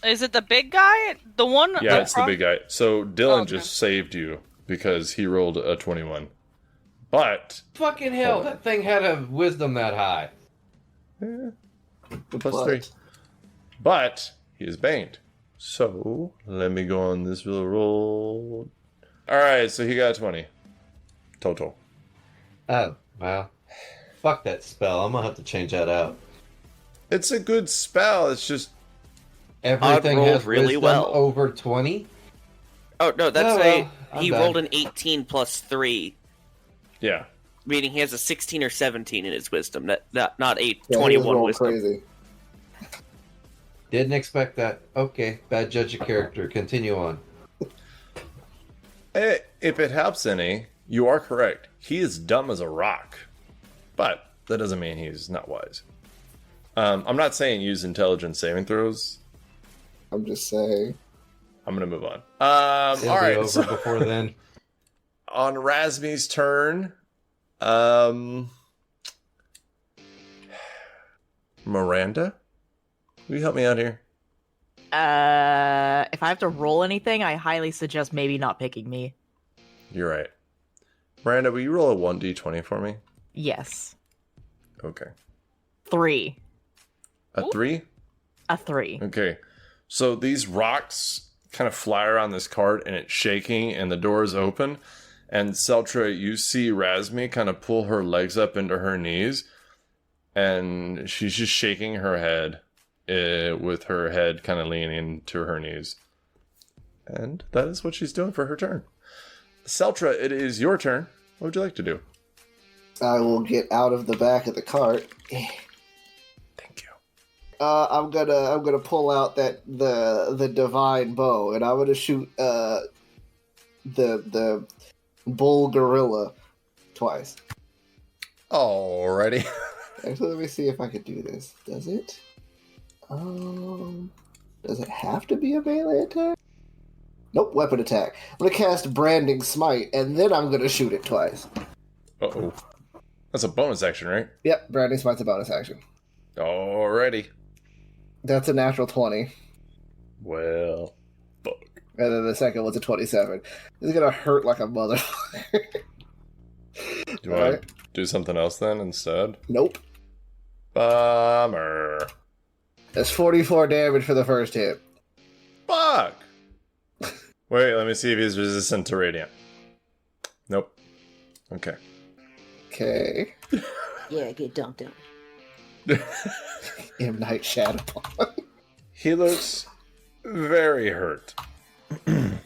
Is it the big guy? The one? yeah, it's the across- big guy. So Dylan Okay. just saved you because he rolled a 21. But Fucking hell, Hold on. that thing had a wisdom that high. the +3. But he is baned. So let me go on this little roll. Alright, so he got a 20. Total. Oh, well. Fuck that spell. I'm gonna have to change that out. It's a good spell, it's just Everything rolled has really wisdom well. over 20? Oh no, that's Oh, well, I'm he done. rolled an 18 plus 3, yeah. meaning he has a 16 or 17 in his wisdom. Not a Yeah, he was 21 rolling wisdom. crazy. Didn't expect that. Okay, bad judge of character. Continue on. If it helps any, you are correct. He is dumb as a rock. But that doesn't mean he's not wise. I'm not saying use intelligence saving throws. I'm just saying. I'm gonna move on. It'll All be right. over So before then. on Razmi's turn, Miranda, will you help me out here? If I have to roll anything, I highly suggest maybe not picking me. You're right. Miranda, will you roll a 1d20 for me? Yes. Okay. 3. A 3? A 3. Okay. So these rocks kind of fly around this cart and it's shaking and the door is open. And Seltra, you see Razmi kind of pull her legs up into her knees and she's just shaking her head with her head kind of leaning to her knees. And that is what she's doing for her turn. Seltra, it is your turn. What would you like to do? I will get out of the back of the cart. Thank you. I'm gonna pull out the divine bow, and I'm gonna shoot the bull gorilla twice. Alrighty. Actually, let me see if I can do this. Does it? Does it have to be a melee attack? Nope, weapon attack. I'm gonna cast Branding Smite, and then I'm gonna shoot it twice. Uh-oh. That's a bonus action, right? Yep, Branding Smite's a bonus action. Alrighty. That's a natural 20. Well, fuck. And then the second one's a 27. It's gonna hurt like a motherfucker. Do you want to do something else then instead? Nope. Bummer. That's 44 damage for the first hit. Fuck! Wait, let me see if he's resistant to radiant. Nope. Okay. Okay. Yeah, get dunked on. M. Night Shadowpaw. He looks very hurt. And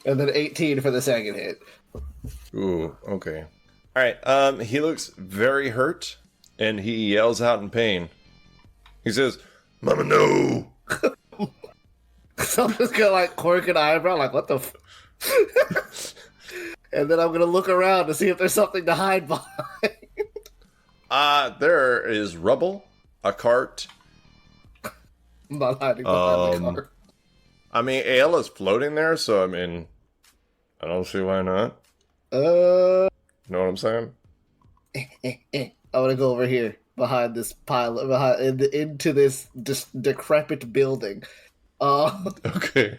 then 18 for the second hit. Ooh, okay. Alright, he looks very hurt, and he yells out in pain. He says, Mama, no! So I'm just gonna like quirk an eyebrow, like, what the And then I'm gonna look around to see if there's something to hide behind. There is rubble, a cart. I'm not hiding behind the car. I mean, Ayla's floating there, so I mean, I don't see why not. Uh, Know what I'm saying? I'm gonna go over here behind this pile, into this decrepit building. Okay.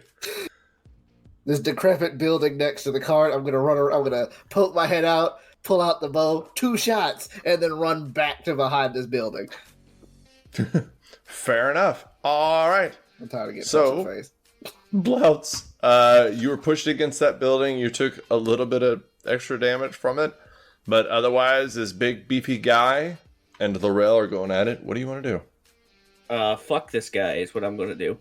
This decrepit building next to the cart. I'm gonna poke my head out, pull out the bow, 2 shots, and then run back to behind this building. Fair enough. All right. I'm tired of getting So- punched in the face. Blautz, you were pushed against that building. You took a little bit of extra damage from it, but otherwise, this big beefy guy and Lorel are going at it. What do you want to do? Fuck this guy is what I'm gonna do.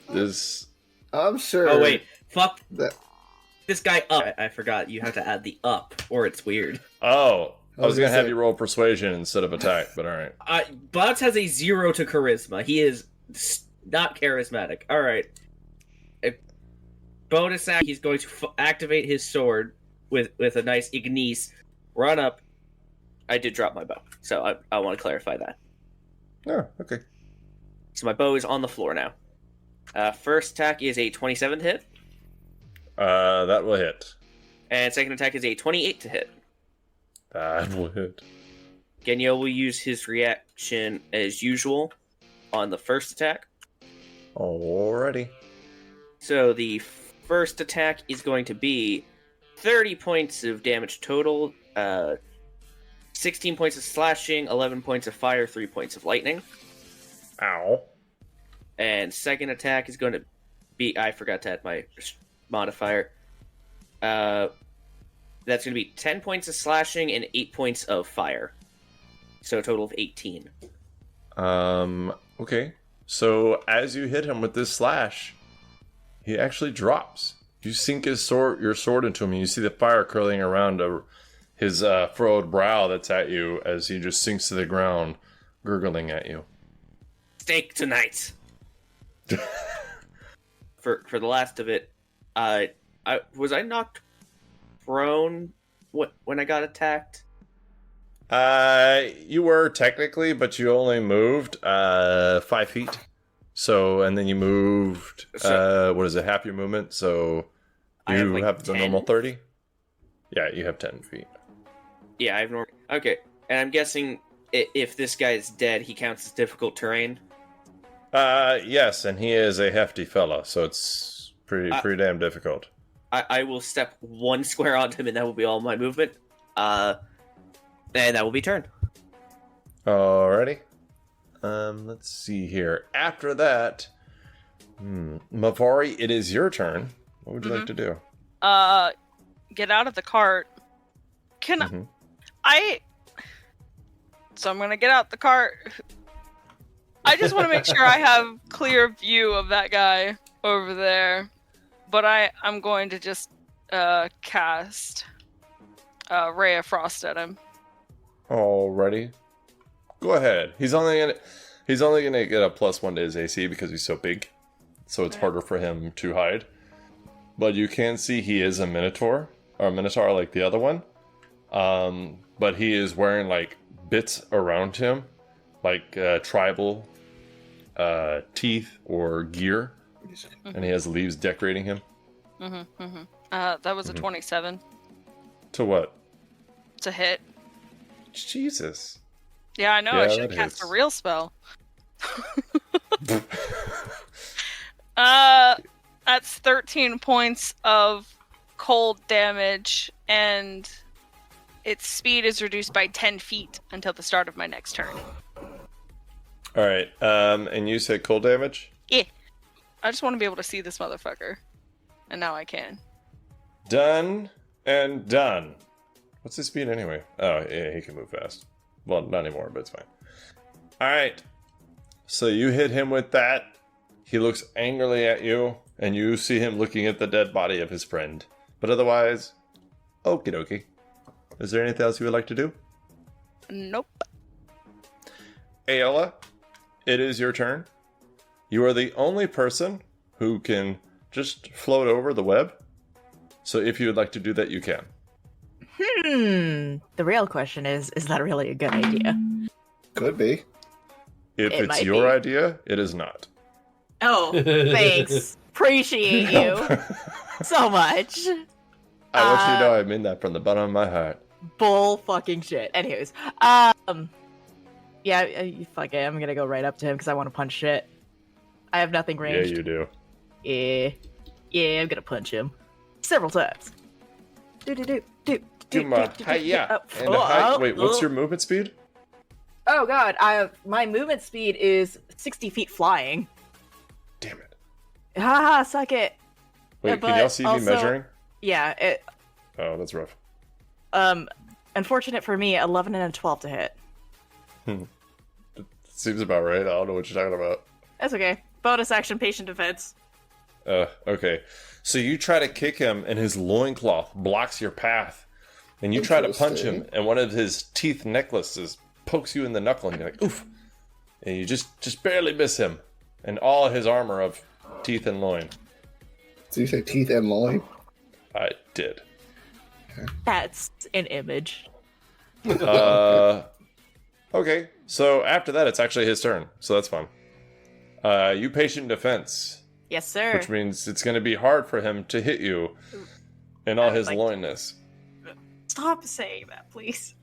This I'm sure. Oh wait, fuck That, this guy up. I forgot you have to add the up, or it's weird. Oh, I was gonna have say- you roll persuasion instead of attack, but all right. Blautz has a 0 to charisma. He is not charismatic. All right. A bonus act. He's going to activate his sword with a nice ignis. Run up. I did drop my bow, so I want to clarify that. Oh, okay. So my bow is on the floor now. First attack is a 27 to hit, That will hit. and second attack is a 28 to hit. That will hit. Genyo will use his reaction as usual on the first attack. Alrighty. So the first attack is going to be 30 points of damage total, 16 points of slashing, 11 points of fire, 3 points of lightning. Ow. And second attack is going to be... I forgot to add my modifier. That's going to be 10 points of slashing and 8 points of fire. So a total of 18. Okay. So as you hit him with this slash, he actually drops. You sink your sword into him, and you see the fire curling around his furrowed brow that's at you as he just sinks to the ground, gurgling at you. Steak tonight! For the last of it, I was I knocked prone when I got attacked? You were technically, but you only moved 5 feet. So, and then you moved, what is it, half your movement? So I you have, have, like, the 10? normal 30? Yeah, you have 10 feet. Yeah, I have normal. Okay, and I'm guessing if this guy is dead, he counts as difficult terrain. Yes, and he is a hefty fella, so it's pretty damn difficult. I will step 1 square onto him, and that will be all my movement. And that will be turn. Alrighty. Let's see here. After that, Mavari, it is your turn. What would you like to do? Get out of the cart. Can I? So I'm gonna get out the cart. I just want to make sure I have clear view of that guy over there. But I'm going to just cast Ray of Frost at him. Alrighty. Go ahead. He's only gonna get a +1 to his AC because he's so big. So it's harder for him to hide. But you can see he is a Minotaur. Or a Minotaur like the other one. But he is wearing like bits around him. Like tribal teeth or gear. And he has leaves decorating him. That was a 27 To what? to hit. Jesus. Yeah, I know. Yeah, I should that have cast hits. a real spell. That's 13 points of cold damage, and its speed is reduced by 10 feet until the start of my next turn. All right. And you said cold damage? Yeah. I just want to be able to see this motherfucker. And now I can. Done and done. What's his speed anyway? Oh, yeah, he can move fast. Well, not anymore, but it's fine. All right. So you hit him with that. He looks angrily at you, and you see him looking at the dead body of his friend. But otherwise, okie dokie. Is there anything else you would like to do? Nope. Ayala, it is your turn. You are the only person who can just float over the web. So if you would like to do that, you can. The real question is that really a good idea? Could be. If It it's might your be. idea, it is not. Oh, thanks. Appreciate you so much. I want you to know I mean that from the bottom of my heart. Bull fucking shit. Anyways, yeah, fuck it. I'm gonna go right up to him because I want to punch shit. I have nothing ranged. Yeah, you do. Yeah, I'm gonna punch him several times. Give him a hi-ya. Wait, what's your movement speed? Oh god, my movement speed is 60 feet flying. Damn it. Haha, suck it. Wait, But can y'all see me also- measuring? Yeah, Oh, that's rough. unfortunate for me, 11 and a 12 to hit. Seems about right. I don't know what you're talking about. That's okay. Bonus action, patient defense. Okay. So you try to kick him, and his loincloth blocks your path. And you try to punch him, Interesting. and one of his teeth necklaces pokes you in the knuckle, and you're like, oof. And you just barely miss him. And all his armor of teeth and loin. So you say teeth and loin? I did. That's an image. Okay. So after that, it's actually his turn. So that's fun. You patient defense, Yes, sir. which means it's going to be hard for him to hit you in all I would his like- loinness. Stop saying that, please.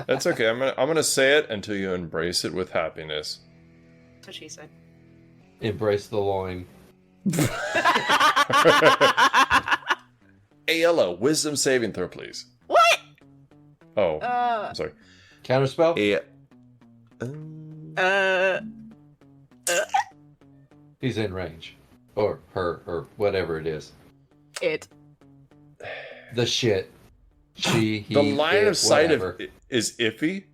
That's okay. I'm gonna say it until you embrace it with happiness. That's what she said. Embrace the loin. Ayala, wisdom saving throw, please. What? Oh, I'm sorry. Counterspell? He's in range. Or her, or whatever it is. It. The shit. She, he, The line it, of sight whatever. is iffy.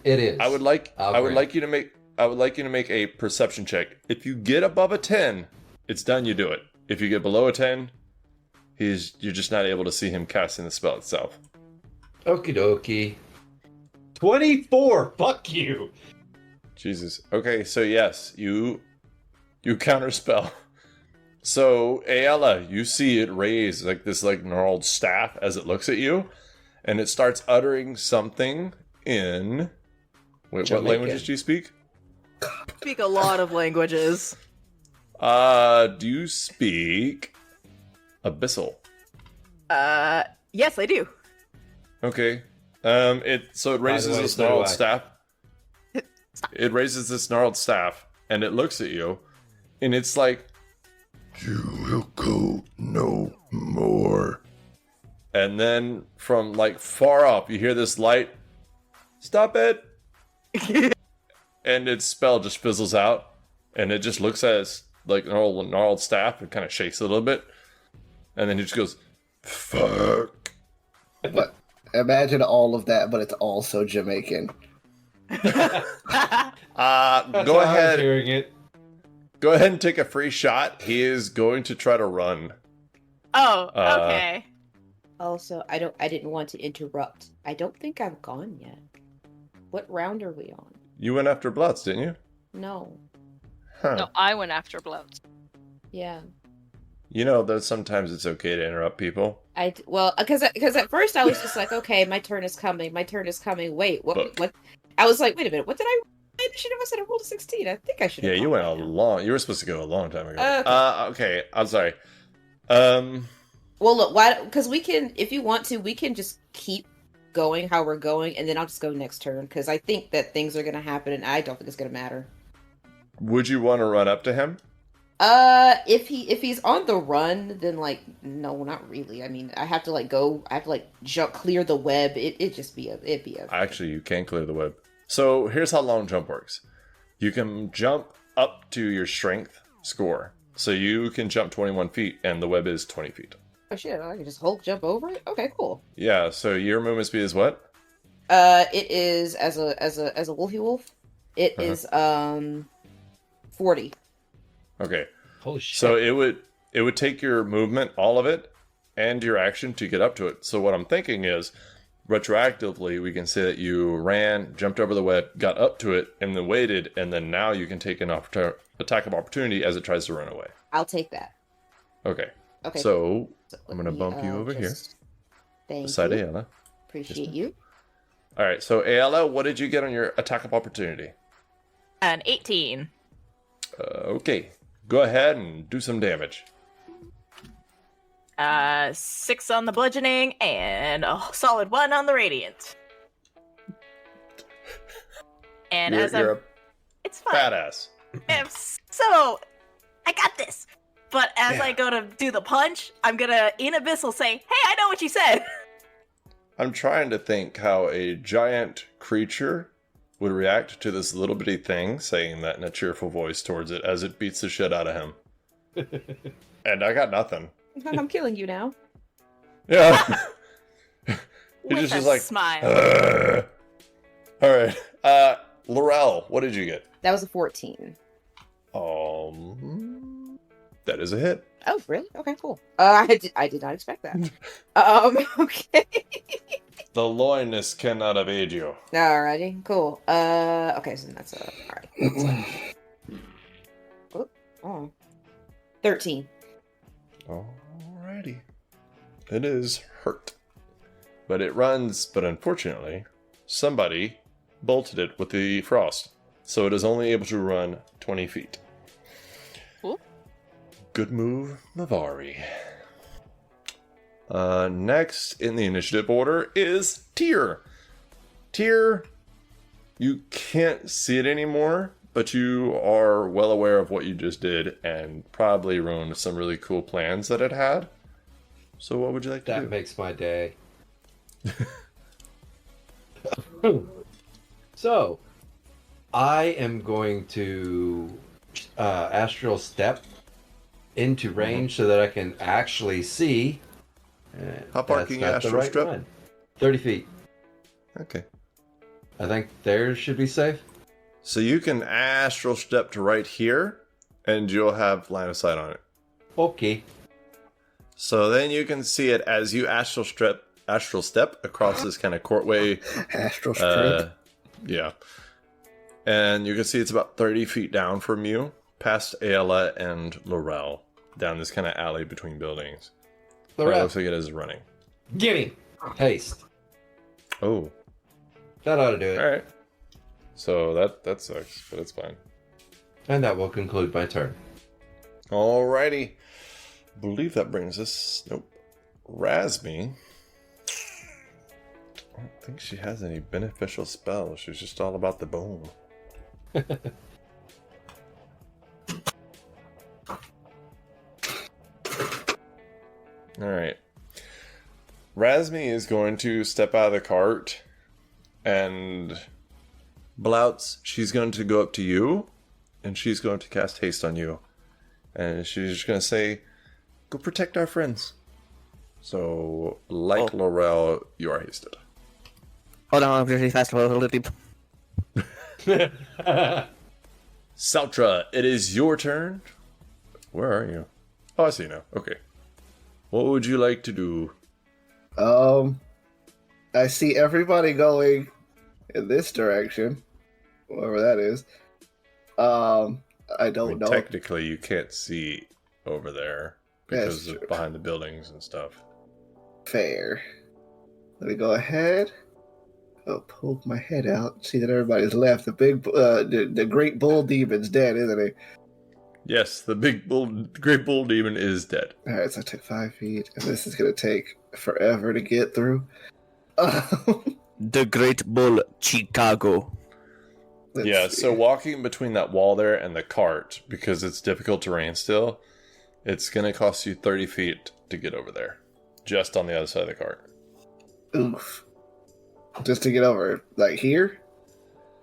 It is. I would like grant. you to make a perception check. If you get above a 10, it's done. You do it. If you get below a 10, you're just not able to see him casting the spell itself. Okie dokie. 24! Fuck you! Jesus. Okay, so yes, you counter spell. So Ayala, you see it raise like this gnarled staff as it looks at you, and it starts uttering something in. Wait, what Jamaican. languages do you speak? Speak a lot of languages. Do you speak Abyssal? Yes, I do. Okay. It raises way, this so do gnarled I. staff. It raises this gnarled staff, and it looks at you, and it's like, "You will go no more." And then from far up, you hear this light. Stop it! And its spell just fizzles out, and it just looks at its gnarled staff and kind of shakes a little bit, and then he just goes, "Fuck." But imagine all of that, but it's also Jamaican. Go That's how I was ahead. hearing it. Go ahead and take a free shot. He is going to try to run. Oh, okay. Also, I didn't want to interrupt. I don't think I've gone yet. What round are we on? You went after Blautz, didn't you? No. Huh. No, I went after Blautz. Yeah. You know that sometimes it's okay to interrupt people. Because at first I was just like, okay, my turn is coming. My turn is coming. Wait, what? Look. What? I was like, wait a minute. What did I? I should have said I rolled a 16. I think I should. Yeah, have you gone went by a now. long. You were supposed to go a long time ago. Okay. Okay, I'm sorry. Well, look, why? Because we can, if you want to, we can just keep going how we're going, and then I'll just go next turn because I think that things are gonna happen, and I don't think it's gonna matter. Would you want to run up to him? If he's on the run, then like no, not really. I mean, I have to jump, clear the web. It'd be a. Actually, you can clear the web. So here's how long jump works. You can jump up to your strength score. So you can jump 21 feet, and the web is 20 feet. Oh shit! I can just jump over it. Okay, cool. Yeah. So your movement speed is what? It is as a wolfy wolf. It is 40. Okay. Holy shit. So it would take your movement, all of it, and your action to get up to it. So what I'm thinking is, retroactively, we can say that you ran, jumped over the web, got up to it, and then waited, and then now you can take an attack of opportunity as it tries to run away. I'll take that. Okay. Okay. So I'm gonna bump you over here. Thank Beside you. Ayala. Appreciate you. All right. So Ayala, what did you get on your attack of opportunity? An 18. Okay. Go ahead and do some damage. 6 on the bludgeoning and a solid 1 on the radiant. And You're it's fine. badass. So I got this. But as I go to do the punch, I'm gonna in Abyssal say, "Hey, I know what you said." I'm trying to think how a giant creature would react to this little bitty thing saying that in a cheerful voice towards it as it beats the shit out of him. And I got nothing. I'm killing you now. Yeah. With just a like, smile. All right. Lorel, what did you get? That was a 14. That is a hit. Oh, really? Okay, cool. I did not expect that. Okay. The loinness cannot evade you. Alrighty, cool. Okay, so that's alright. Oh, 13. Alrighty. It is hurt. But it runs, but unfortunately, somebody bolted it with the frost. So it is only able to run 20 feet. Cool. Good move, Mavari. Next in the initiative order is Tyr. Tyr, you can't see it anymore, but you are well aware of what you just did and probably ruined some really cool plans that it had. So what would you like to do? That makes my day. So, I am going to astral step into range so that I can actually see. How far That's can you not the astral right step? one. 30 feet. Okay. I think theirs should be safe. So you can astral step to right here, and you'll have line of sight on it. Okay. So then you can see it as you astral step across this kind of courtway. Astral strip. Yeah. And you can see it's about 30 feet down from you, past Ayala and Lorel, down this kind of alley between buildings. But it Lorel, looks like it is running. gimme. Haste. Oh. That ought to do it. Alright. So that sucks, but it's fine. And that will conclude my turn. Alrighty. I believe that brings us... Nope. Razmi. I don't think she has any beneficial spells. She's just all about the bone. Alright. Razmi is going to step out of the cart, and Blautz, she's going to go up to you, and she's going to cast haste on you. And she's just going to say, "Go protect our friends." So, like Lorel, you are hasted. Hold on, I'm really fast. Saltra, it is your turn. Where are you? Oh, I see you now. Okay. What would you like to do? I see everybody going in this direction, wherever that is. I don't know. Technically, you can't see over there because That's of true. behind the buildings and stuff. Fair. Let me go ahead. I'll poke my head out, see that everybody's left. The big, the great bull demon's dead, isn't he? Yes, the great bull demon is dead. Alright, so I took 5 feet, and this is gonna take forever to get through. The Great Bull Chicago. Let's see. So walking between that wall there and the cart, because it's difficult terrain still, it's going to cost you 30 feet to get over there. Just on the other side of the cart. Oof. Just to get over, like here?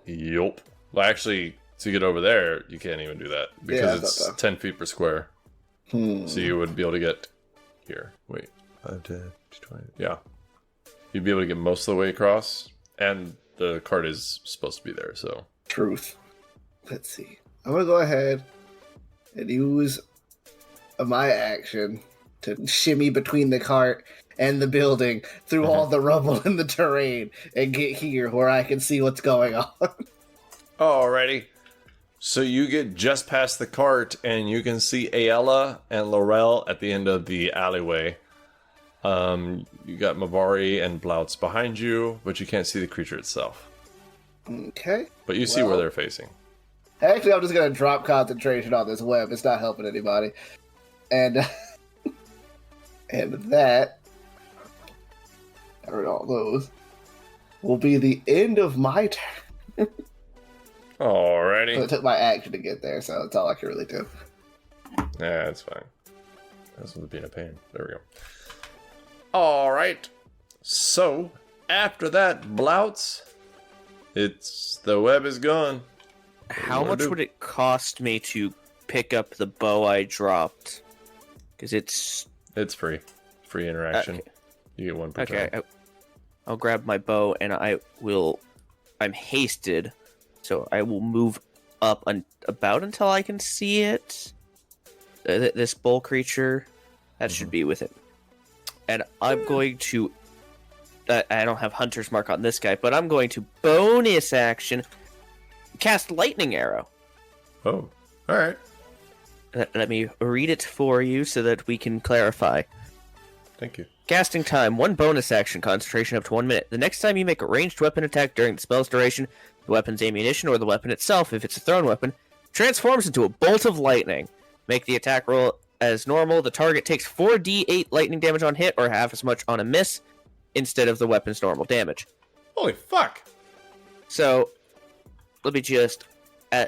Yup. Well, actually, to get over there, you can't even do that. Because it's 10 feet per square. So you would be able to get here. Wait. 5, 10, 20. Yeah. You'd be able to get most of the way across. And the cart is supposed to be there, so... Truth. Let's see. I'm gonna go ahead and use my action to shimmy between the cart and the building through all the rubble in the terrain and get here where I can see what's going on. Alrighty. So you get just past the cart and you can see Ayala and Lorel at the end of the alleyway. You got Mavari and Blautz behind you, but you can't see the creature itself. Okay. But you see where they're facing. Actually, I'm just gonna drop concentration on this web. It's not helping anybody. And and that, I read all those, will be the end of my turn. Alrighty. It took my action to get there, so that's all I can really do. Yeah, that's fine. That's what's being a pain. There we go. Alright. So, after that, Blautz, the web is gone. How much would it cost me to pick up the bow I dropped? Because it's free. Free interaction. Okay. You get one per turn. I'll grab my bow and I'm hasted, so I will move up about until I can see it. This bull creature, that should be with it. And I'm going to... I don't have Hunter's Mark on this guy, but I'm going to bonus action cast Lightning Arrow. Oh, alright. Let me read it for you so that we can clarify. Thank you. Casting time, 1 bonus action, concentration up to 1 minute. The next time you make a ranged weapon attack during the spell's duration, the weapon's ammunition or the weapon itself, if it's a thrown weapon, transforms into a bolt of lightning. Make the attack roll as normal. The target takes 4d8 lightning damage on hit or half as much on a miss instead of the weapon's normal damage. Holy fuck! So, let me just...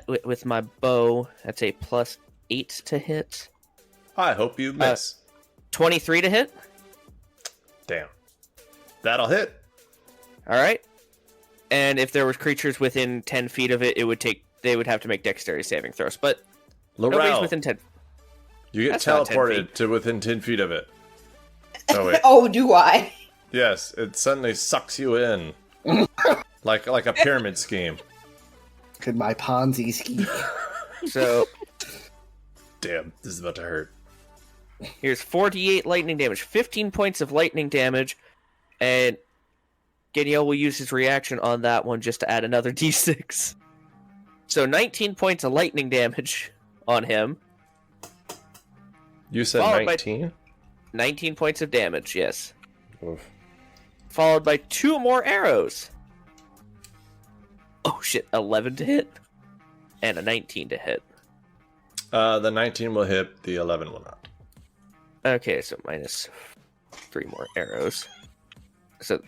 with my bow, that's a +8 to hit. I hope you miss. 23 to hit. Damn. That'll hit. Alright. And if there were creatures within 10 feet of it, they would have to make dexterity saving throws. But nobody's Lorel, within 10. you get That's not 10 teleported feet. to within 10 feet of it. Oh, wait. Oh, do I? Yes, it suddenly sucks you in. like a pyramid scheme. Could my Ponzi scheme? So, Damn, this is about to hurt. here's 48 lightning damage, 15 points of lightning damage, and Danielle will use his reaction on that one just to add another d6. So 19 points of lightning damage on him. You said Followed by- 19? 19 points of damage, yes. Oof. Followed by 2 more arrows. Oh shit, 11 to hit. And a 19 to hit. The 19 will hit, the 11 will not. Okay, so minus 3 more arrows. So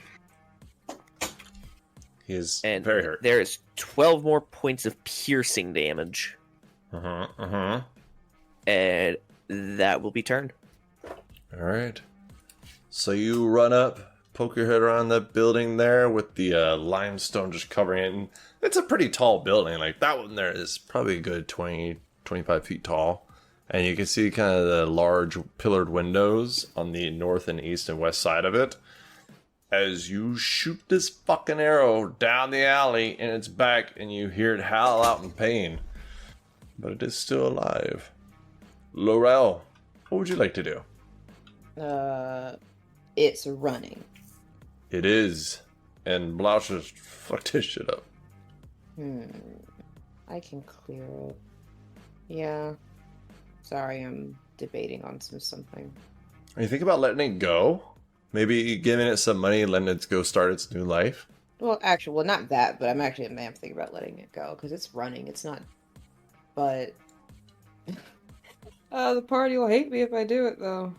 He is and very hurt. there is 12 more points of piercing damage. And that will be turned. Alright. So you run up, poke your head around that building there with the limestone just covering it. And it's a pretty tall building. Like, that one there is probably a good 20, 25 feet tall. And you can see kind of the large pillared windows on the north and east and west side of it. As you shoot this fucking arrow down the alley in its back, and you hear it howl out in pain. But it is still alive. Lorel, what would you like to do? It's running. It is. And Blautz just fucked his shit up. I can clear it. Yeah. Sorry, I'm debating on something. Are you thinking about letting it go? Maybe giving it some money and letting it go start its new life? Well, actually, well, not that, but I'm thinking about letting it go because it's running. It's not. But The party will hate me if I do it, though.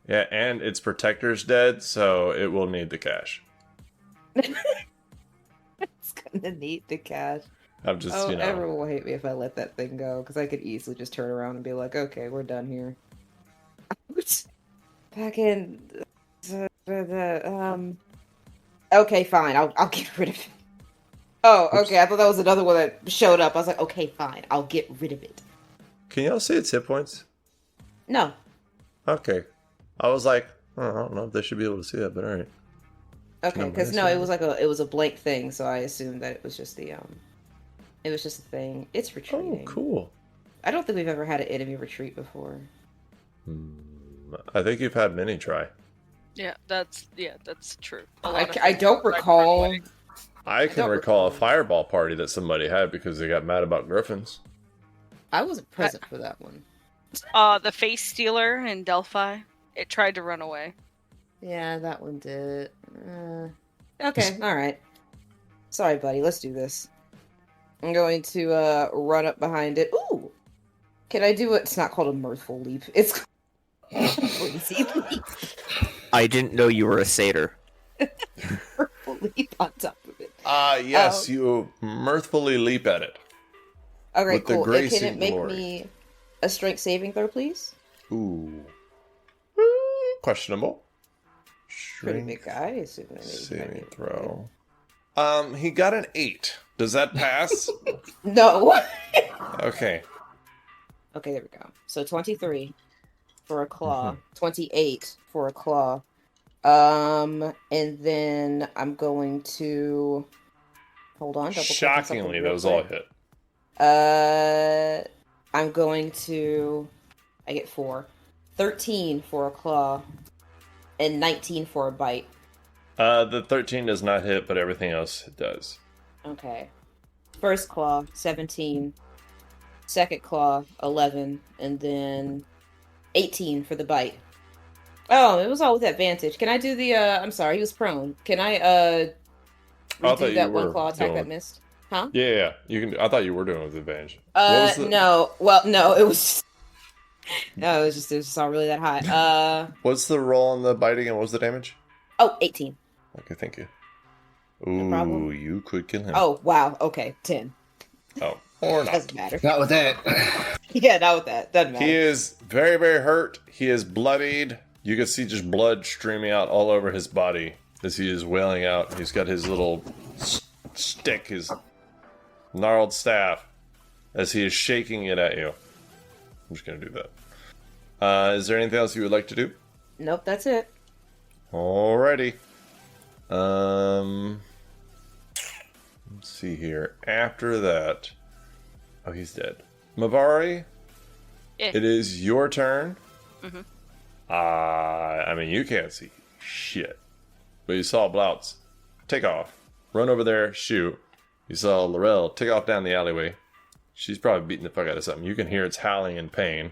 Yeah, and its protector's dead, so it will need the cash. It's gonna need the cash. I'm just, Oh, you know. everyone will hate me if I let that thing go, because I could easily just turn around and be like, okay, we're done here. Back in... Okay, fine, I'll get rid of it. Oh, okay, I thought that was another one that showed up. I was like, okay, fine, I'll get rid of it. Can y'all see its hit points? No. Okay. I was like, oh, I don't know if they should be able to see that, but alright. Okay, because no, it was a blank thing, so I assumed that it was just the it was just a thing. It's retreating. Oh, cool. I don't think we've ever had an enemy retreat before. I think you've had many try. Yeah, that's true. I don't recall. I can recall a fireball party that somebody had because they got mad about griffins. I wasn't present for that one. The face stealer in Delphi. It tried to run away. Yeah, that one did. Okay, alright. Sorry, buddy, let's do this. I'm going to run up behind it. Ooh! Can I do it? It's not called a mirthful leap. It's called a crazy leap. I didn't know you were a satyr. Mirthful leap on top of it. Yes, you mirthfully leap at it. Okay, with the cool. grace Can it and make glory. me a strength saving throw, please? Ooh. Questionable. Pretty big guy, assuming I Saving throw. He got an 8. Does that pass? No. Okay. Okay, there we go. So 23 for a claw, 28 for a claw. And then I'm going to hold on. Shockingly, those all hit. I'm going to. I get 4, 13 for a claw, and 19 for a bite. The 13 does not hit, but everything else does. Okay. First claw, 17. Second claw, 11. And then 18 for the bite. Oh, it was all with advantage. Can I do the, I'm sorry, he was prone. Can I, redo that one claw attack that missed? Huh? Yeah, you can. I thought you were doing it with advantage. What was no. Well, no, it was... No, it was just not really that high. What's the roll on the biting and what was the damage? Oh, 18. Okay, thank you. No Ooh, problem. you could kill him. Oh, wow. Okay, 10. Oh, or not. Doesn't matter. Not with that. Yeah, not with that. Doesn't matter. He is very, very hurt. He is bloodied. You can see just blood streaming out all over his body as he is wailing out. He's got his little stick, his gnarled staff, as he is shaking it at you. I'm just going to do that. Is there anything else you would like to do? Nope, that's it. Alrighty. Let's see here. After that... Oh, he's dead. Mavari, Yeah. it is your turn. Mhm. I mean, you can't see shit. But you saw Blautz take off, run over there, shoot. You saw Lorel take off down the alleyway. She's probably beating the fuck out of something. You can hear its howling in pain.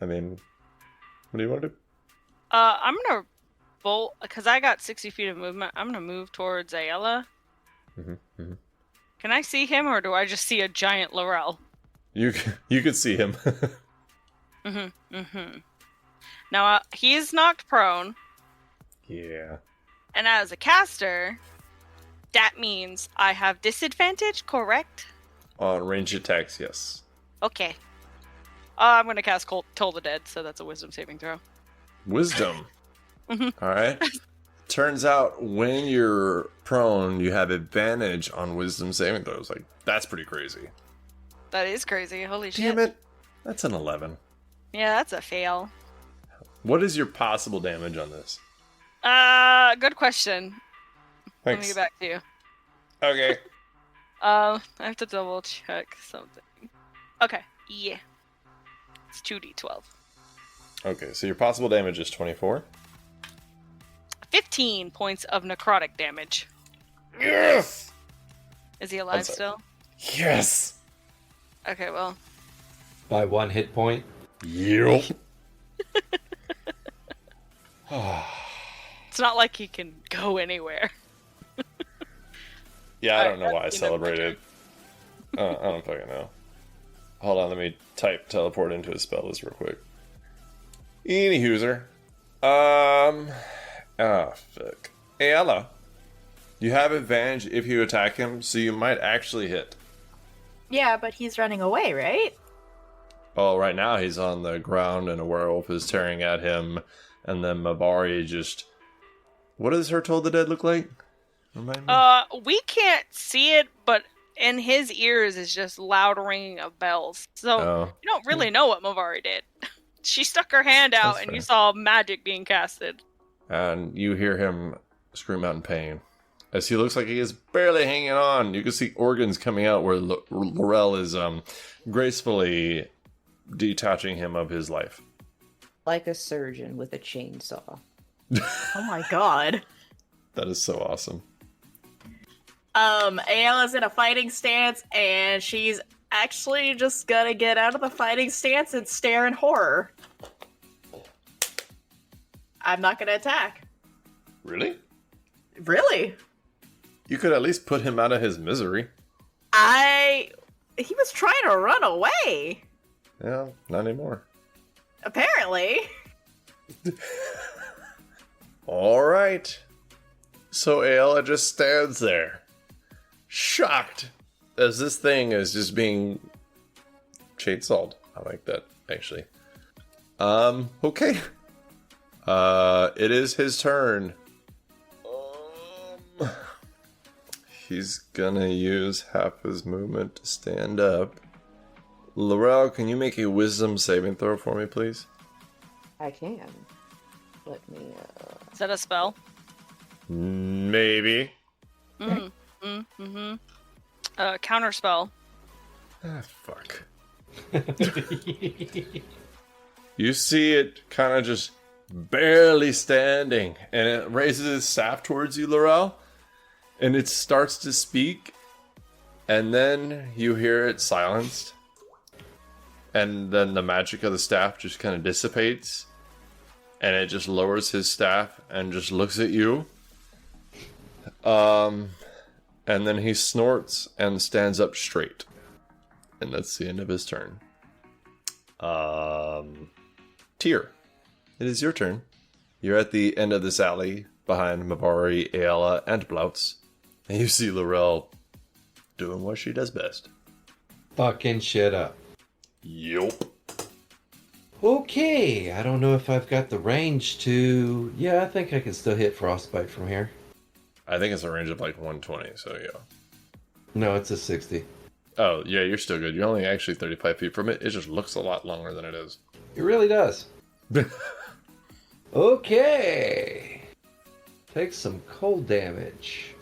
I mean, what do you want to do? I'm gonna bolt because I got 60 feet of movement. I'm gonna move towards Ayala. Can I see him, or do I just see a giant Lorel? You could see him. Now he is knocked prone, Yeah. and as a caster, that means I have disadvantage. Correct? On range attacks, yes. Okay. I'm gonna cast Toll the Dead, so that's a Wisdom saving throw. Wisdom. Alright. Turns out when you're prone, you have advantage on wisdom saving throws. Like, that's pretty crazy. That is crazy. Holy shit. Damn it. That's an 11. Yeah, that's a fail. What is your possible damage on this? Good question. Let me Thanks. get back to you. Okay. I have to double check something. Okay, yeah. It's 2d12. Okay, so your possible damage is 24. 15 points of necrotic damage. Yes! Is he alive sorry. still? Yes! Okay, well. By 1 hit point. Yep. It's not like he can go anywhere. Yeah, I don't know Alright, why I that's the end of my celebrated. I don't fucking know. Hold on, let me type teleport into his spell list real quick. Any hooser. Fuck. Hey, Ella. You have advantage if you attack him, so you might actually hit. Yeah, but he's running away, right? Oh, right now he's on the ground and a werewolf is tearing at him, and then Mabari just... What does her Toll the Dead look like? Remind me? We can't see it, but in his ears is just loud ringing of bells. So you don't really know what Mavari did. She stuck her hand out, and you saw magic being casted. And you hear him scream out in pain. As he looks like he is barely hanging on. You can see organs coming out where Lorel is gracefully detaching him of his life. Like a surgeon with a chainsaw. Oh my god. That is so awesome. Ayla's in a fighting stance, and she's actually just gonna get out of the fighting stance and stare in horror. I'm not gonna attack. Really? Really? You could at least put him out of his misery. He was trying to run away. Yeah, not anymore. Apparently. Alright. So Ayla just stands there, shocked, as this thing is just being chainsawed. I like that, actually. Okay. It is his turn. He's gonna use half his movement to stand up. Lorel, can you make a wisdom saving throw for me, please? I can. Let me, Is that a spell? Maybe. Counter spell. Ah, fuck. You see it kind of just barely standing, and it raises its staff towards you, Lorel, and it starts to speak, and then you hear it silenced, and then the magic of the staff just kind of dissipates, and it just lowers his staff and just looks at you. And then he snorts and stands up straight. And that's the end of his turn. Tyr, it is your turn. You're at the end of this alley behind Mabari, Ayala, and Blautz. And you see Lorel doing what she does best. Fucking shit up. Yup. Okay, I don't know if I've got the range to... Yeah, I think I can still hit Frostbite from here. I think it's a range of like 120, so yeah. No, it's a 60. Oh, yeah, you're still good. You're only actually 35 feet from it. It just looks a lot longer than it is. It really does. Okay. Take some cold damage.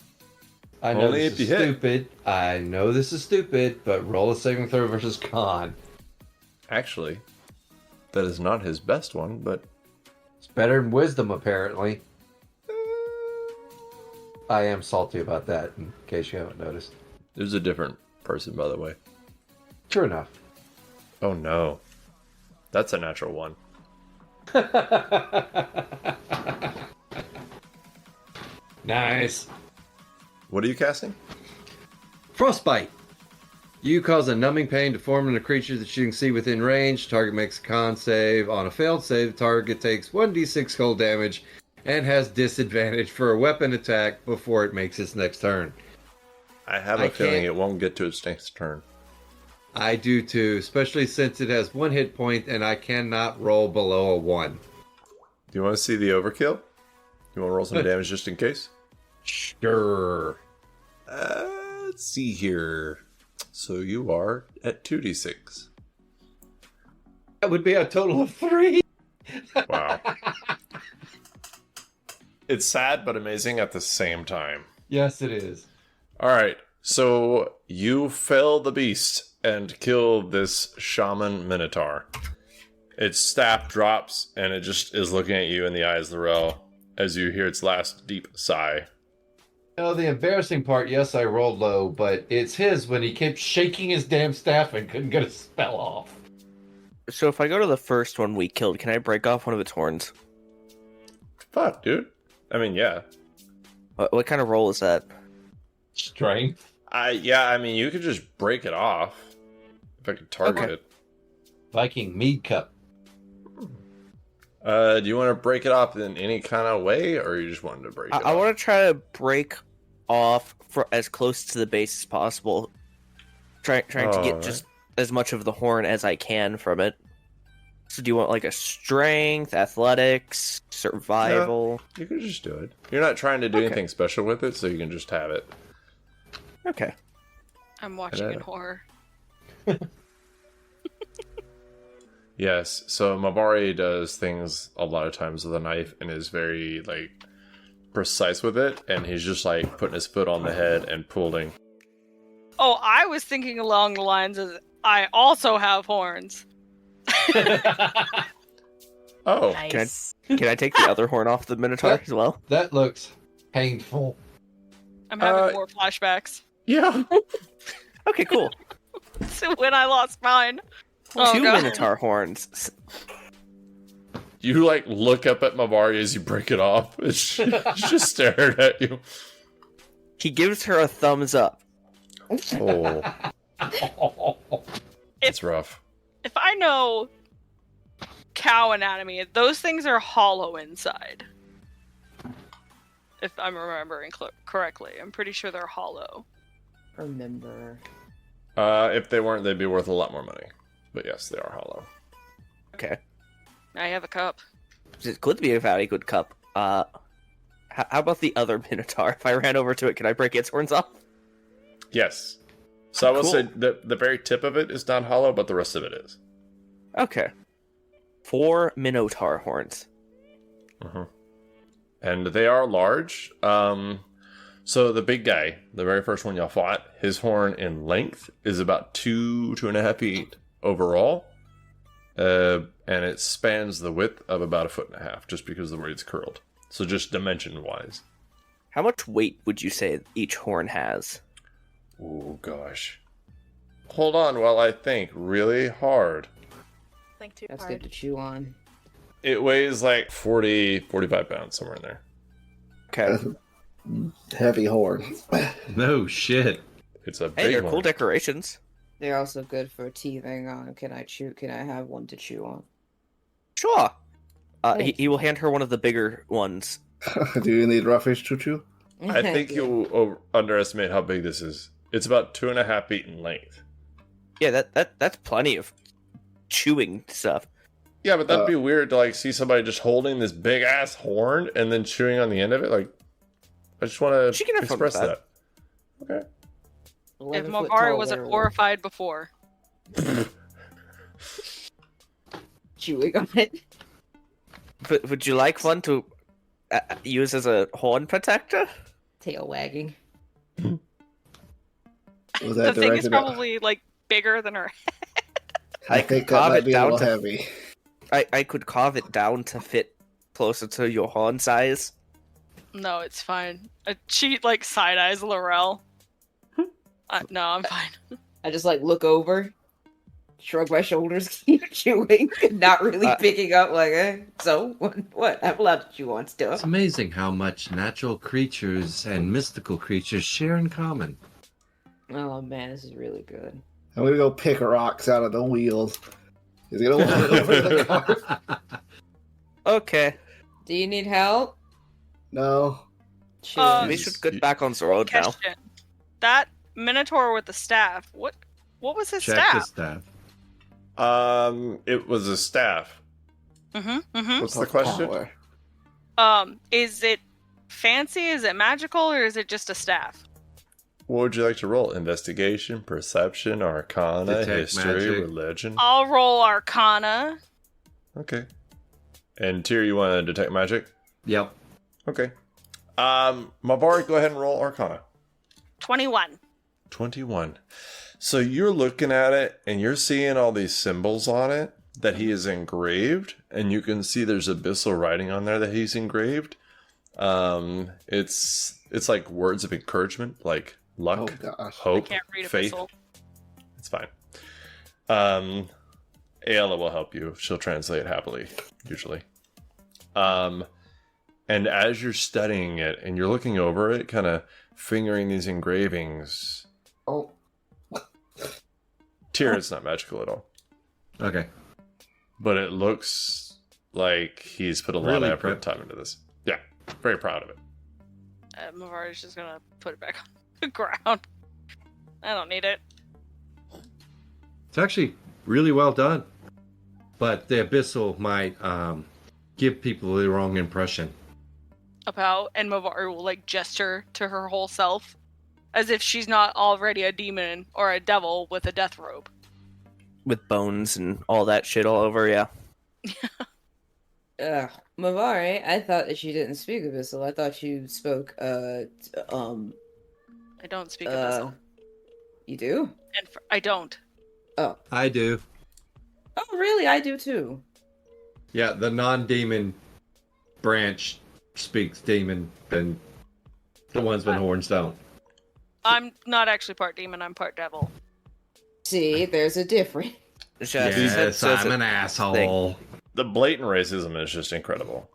I know Only this if is you hit. stupid. I know this is stupid, but roll a saving throw versus con. Actually, that is not his best one, but... It's better than wisdom, apparently. I am salty about that, in case you haven't noticed. There's a different person, by the way. True enough. Oh no. That's a natural one. Nice. What are you casting? Frostbite. You cause a numbing pain to form in a creature that you can see within range. Target makes a con save. On a failed save, the target takes 1d6 cold damage and has disadvantage for a weapon attack before it makes its next turn. I have a feeling it won't get to its next turn. I do too, especially since it has 1 hit point and I cannot roll below a 1. Do you want to see the overkill? You want to roll some damage just in case? Sure. Let's see here. So you are at 2d6. That would be a total of 3. Wow. It's sad but amazing at the same time. Yes, it is. Alright, so you fell the beast and kill this shaman Minotaur. Its staff drops and it just is looking at you in the eyes, Lorel, as you hear its last deep sigh. No, the embarrassing part, yes, I rolled low, but it's his when he kept shaking his damn staff and couldn't get a spell off. So if I go to the first one we killed, can I break off one of its horns? Fuck, dude. I mean, yeah. What kind of roll is that? Strength. Yeah, I mean, you could just break it off. If I could target Okay. it. Viking mead cup. Do you want to break it off in any kind of way, or you just wanted to break it I off? want to try to break off for as close to the base as possible. Trying to get Alright. just as much of the horn as I can from it. So do you want like a strength, athletics, survival? You can just do it. You're not trying to do Okay. anything special with it, so you can just have it. Okay. I'm watching in horror. Yes, so Mabari does things a lot of times with a knife and is very, like, precise with it, and he's just, like, putting his foot on the head and pulling. Oh, I was thinking along the lines of I also have horns. Oh, Nice. Can I take the other horn off the Minotaur as well? That looks painful. I'm having more flashbacks. yeah. Okay, cool. So when I lost mine. Oh, Two God. Minotaur horns. You, like, look up at Mabari as you break it off. It's just staring at you. He gives her a thumbs up. Oh, it's rough. If I know cow anatomy, those things are hollow inside. If I'm remembering correctly, I'm pretty sure they're hollow. Remember. If they weren't, they'd be worth a lot more money. But yes, they are hollow. Okay. I have a cup. It could be a very good cup. How about the other Minotaur? If I ran over to it, can I break its horns off? Yes. So I will Cool. say the very tip of it is not hollow, but the rest of it is. Okay. 4 Minotaur horns. And they are large. So the big guy, the very first one y'all fought, his horn in length is about 2.5 feet overall. And it spans the width of about 1.5 feet, just because of the way it's curled. So just dimension-wise. How much weight would you say each horn has? Oh, gosh. Hold on while I think really hard. Think too That's hard. good to chew on. It weighs like 45 pounds, somewhere in there. Okay. Heavy horn. No shit. It's a Hey, big they're one. cool decorations. They're also good for teething on. Can I have one to chew on? Sure. He Thanks. will hand her one of the bigger ones. Do you need roughage choo choo? I think you'll underestimate how big this is. It's about 2.5 feet in length. Yeah, that's plenty of chewing stuff. Yeah, but that'd be weird to like see somebody just holding this big ass horn and then chewing on the end of it. Like, I just want She can to have fun express with that. Okay. If 11-foot Mabari tall wasn't werewolf horrified before. chewing on it. But would you like one to use as a horn protector? Tail wagging. Was The that thing is directed probably like bigger than her. I could think that carve might it be a down little to. heavy. I could carve it down to fit closer to your horn size. No, it's fine. She like side eyes Lorel. No, I'm fine. I just like look over, shrug my shoulders, keep chewing, not really picking up. Like, so what? I'm allowed to chew on It's stuff. amazing how much natural creatures and mystical creatures share in common. Oh man, this is really good. I'm gonna go pick rocks out of the wheels. He's gonna walk over to the car. Okay. Do you need help? No. Sure. We should get back on the road now. Question. That Minotaur with the staff. What was his Check the staff? staff. It was a staff. Mm-hmm. What's the question? Is it fancy? Is it magical? Or is it just a staff? What would you like to roll? Investigation, perception, arcana, Detect history, magic. religion? I'll roll Arcana. Okay. And Tyr, you want to detect magic? Yep. Okay. Mabari, go ahead and roll arcana. 21. 21. So you're looking at it and you're seeing all these symbols on it that he is engraved, and you can see there's abyssal writing on there that he's engraved. It's like words of encouragement, like luck, Oh gosh. hope, Can't read faith. Abyssal. It's fine. Ayla will help you. She'll translate happily, usually. And as you're studying it and you're looking over it, kind of fingering these engravings, Oh. Tyr, it's not magical at all. Okay. But it looks like he's put a lot Really of effort proud. and time into this. Yeah, very proud of it. Mavari's just gonna put it back on the ground. I don't need it. It's actually really well done. But the abyssal might give people the wrong impression. About, and Mavari will like gesture to her whole self as if she's not already a demon or a devil with a death robe. With bones and all that shit all over, yeah. Mavari, I thought that she didn't speak Abyssal. I thought you spoke, I don't speak Abyssal. You do? And I don't. Oh. I do. Oh, really? I do too. Yeah, the non-demon branch speaks demon, and the ones with horns don't. I'm not actually part demon, I'm part devil. See, there's a difference. Yes, I'm an asshole. The blatant racism is just incredible.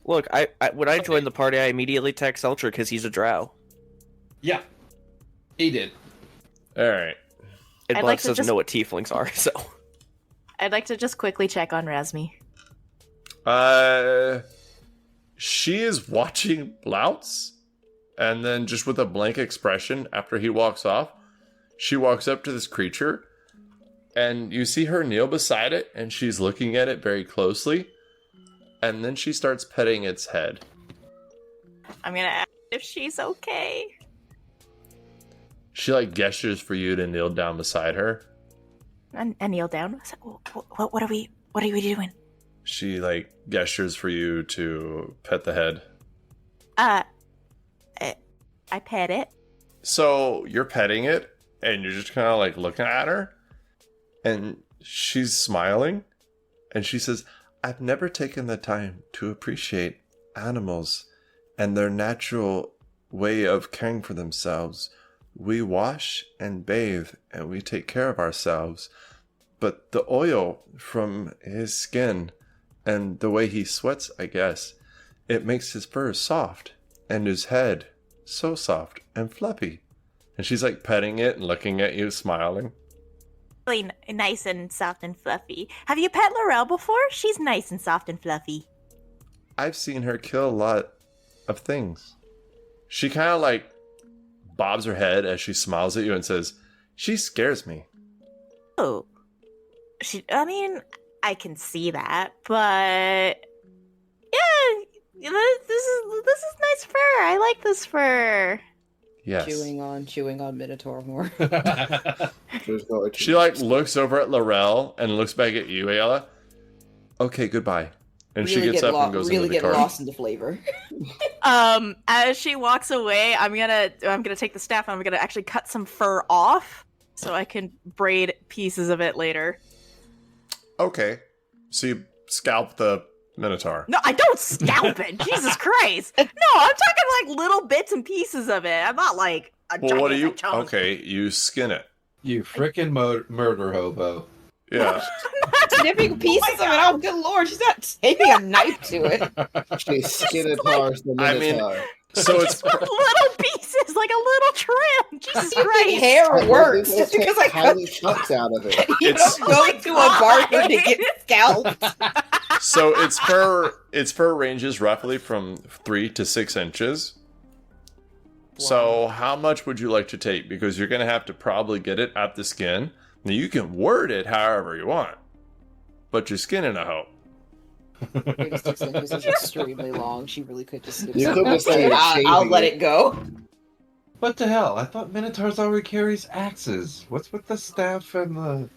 Look, when I joined the party, I immediately text Ultra because he's a drow. Yeah, he did. All right. And I'd Blautz like to doesn't just- know what tieflings are, so. I'd like to just quickly check on Razmi. She is watching Blautz, and then just with a blank expression after he walks off, she walks up to this creature, and you see her kneel beside it, and she's looking at it very closely, and then she starts petting its head. I'm gonna ask if she's okay. She like gestures for you to kneel down beside her. And kneel down. What are we doing? She like gestures for you to pet the head. I pet it. So you're petting it, and you're just kind of like looking at her, and she's smiling, and she says, "I've never taken the time to appreciate animals and their natural way of caring for themselves. We wash and bathe, and we take care of ourselves. But the oil from his skin and the way he sweats, I guess, it makes his fur soft and his head so soft and fluffy." And she's like petting it and looking at you, smiling. Really nice and soft and fluffy. Have you pet Lorel before? She's nice and soft and fluffy. I've seen her kill a lot of things. She kind of like bobs her head as she smiles at you and says, "She scares me." Oh. I can see that, but yeah, this is nice fur. I like this fur. Yes. Chewing on Minotaur more. She like looks over at Lorel and looks back at you, Ayala. "Okay, goodbye." And she gets up and goes into the car. Lost in the flavor. As she walks away, I'm gonna take the staff and I'm gonna actually cut some fur off so I can braid pieces of it later. Okay. So you scalp the Minotaur. No, I don't scalp it. Jesus Christ! No, I'm talking like little bits and pieces of it. I'm not like a Well, what do you? gigantic chunk. Okay, you skin it. You frickin' murder hobo. Yeah. Snipping pieces of it. Oh, good lord! She's not taking a knife to it. She skinatars the I mean, Minotaur. So it's little pieces, like a little trim. Jesus Snipping Christ! hair works just because I cut. tiny chunks out of it. You It's- don't go to a barber to get scalped. so its fur ranges roughly from 3 to 6 inches. So how much would you like to take? Because you're gonna have to probably get it at the skin. Now you can word it however you want, but you're skinning a hoe. 36 inches is extremely long. She really could just. snip You something could up, just say but you're I'll shaving let it. it go. What the hell? I thought Minotaurs already carries axes. What's with the staff and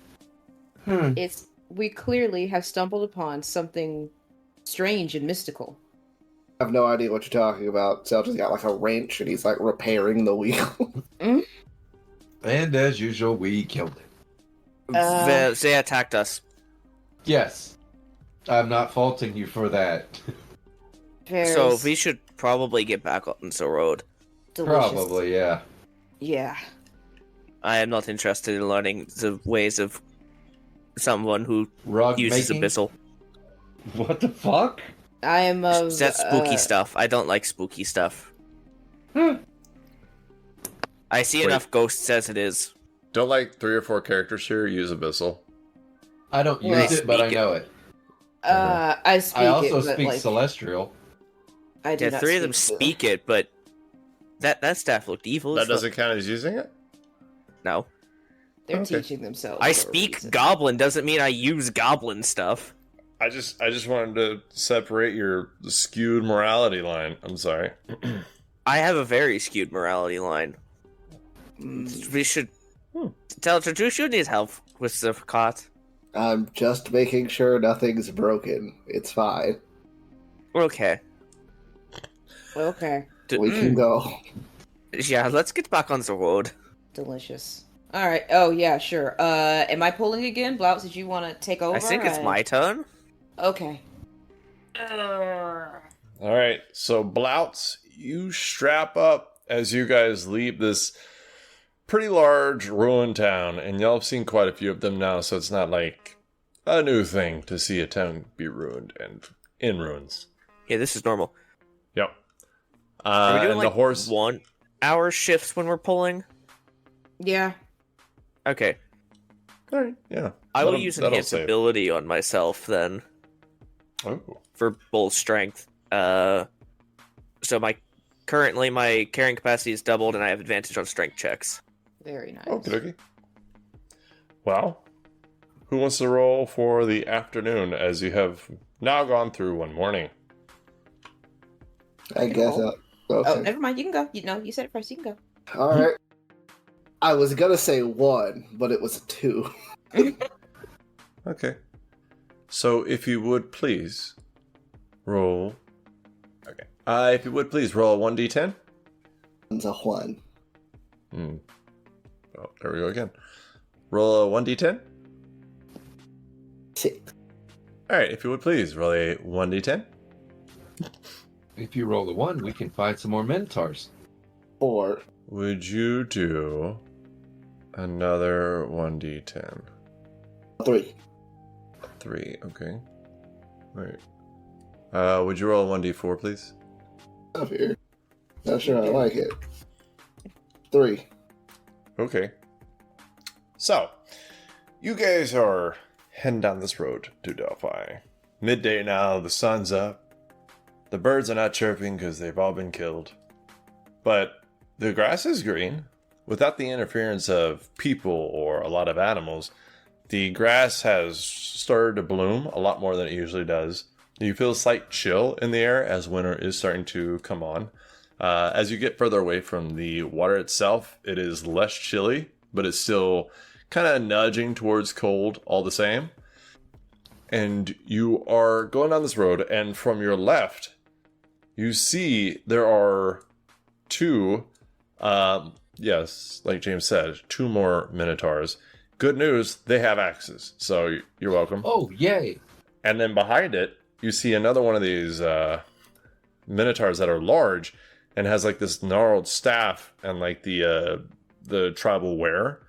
the... We clearly have stumbled upon something strange and mystical. I have no idea what you're talking about. Selja's got like a wrench and he's like repairing the wheel. And as usual, we killed it. They attacked us. Yes. I'm not faulting you for that. So we should probably get back on the road. Delicious. Probably, yeah. Yeah. I am not interested in learning the ways of someone who Rug uses making? abyssal. What the fuck? I am of. That's spooky stuff. I don't like spooky stuff. I see enough ghosts as it is. Don't like 3 or 4 characters here use Abyssal. I don't Well, use it, but I speak it. know it. I speak I also it, but, speak like, Celestial. I do Yeah, not 3 of them speak speak it, but that staff looked evil. That as fuck. doesn't count as using it? No. They're Okay. teaching themselves. I for a speak reason. goblin doesn't mean I use goblin stuff. I just wanted to separate your skewed morality line. I'm sorry. I have a very skewed morality line. We should tell Tratush needs help with the cot. I'm just making sure nothing's broken. It's fine. Okay. Okay. We can go. Yeah, let's get back on the road. Delicious. All right. Oh yeah, sure. Am I pulling again, Blautz? Did you want to take over? I think it's my turn. Okay. All right, so Blautz, you strap up as you guys leave this pretty large ruined town, and y'all have seen quite a few of them now, so it's not like a new thing to see a town be ruined and in ruins. Yeah, this is normal. Yep. Are we doing and like the horse. 1 hour shifts when we're pulling? Yeah. Okay. All right, yeah. I will use that'll enhanced save. ability on myself then Oh. for bull strength. So currently my carrying capacity is doubled, and I have advantage on strength checks. Very nice. Okay, okay. Well, who wants to roll for the afternoon as you have now gone through one morning? I guess. Oh, Okay. never mind. You can go. You said it first. You can go. All right. I was gonna say 1, but it was 2. Okay. So if you would please roll. Okay. If you would please roll a 1d10. It's a 1. Oh, there we go again. Roll a 1d10. 6. Alright, if you would please roll a 1d10. If you roll a 1, we can find some more Minotaurs. 4. Would you do another 1d10? 3. 3, okay. Alright. Would you roll a 1d4, please? Up here. Not sure I like it. 3. Okay. So, you guys are heading down this road to Delphi. Midday now, the sun's up. The birds are not chirping because they've all been killed. But the grass is green. Without the interference of people or a lot of animals, the grass has started to bloom a lot more than it usually does. You feel a slight chill in the air as winter is starting to come on. As you get further away from the water itself, it is less chilly, but it's still kind of nudging towards cold all the same. And you are going down this road, and from your left, you see there are 2, yes, like James said, 2 more Minotaurs. Good news, they have axes, so you're welcome. Oh, yay! And then behind it, you see another one of these Minotaurs that are large and has like this gnarled staff and like the tribal wear.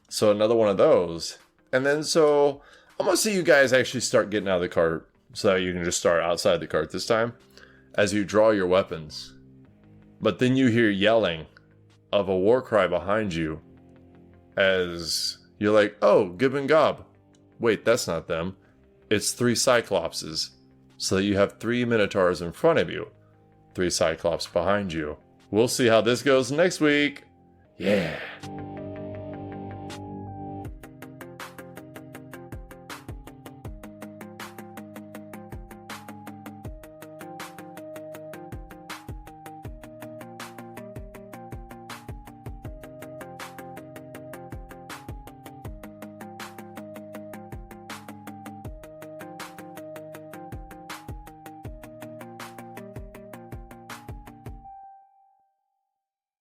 So another one of those. And then so I'm going to see you guys actually start getting out of the cart so that you can just start outside the cart this time as you draw your weapons. But then you hear yelling of a war cry behind you as you're like, oh, Gib and Gob. Wait, that's not them. It's 3 Cyclopses. So that you have 3 Minotaurs in front of you, 3 Cyclops behind you. We'll see how this goes next week. Yeah.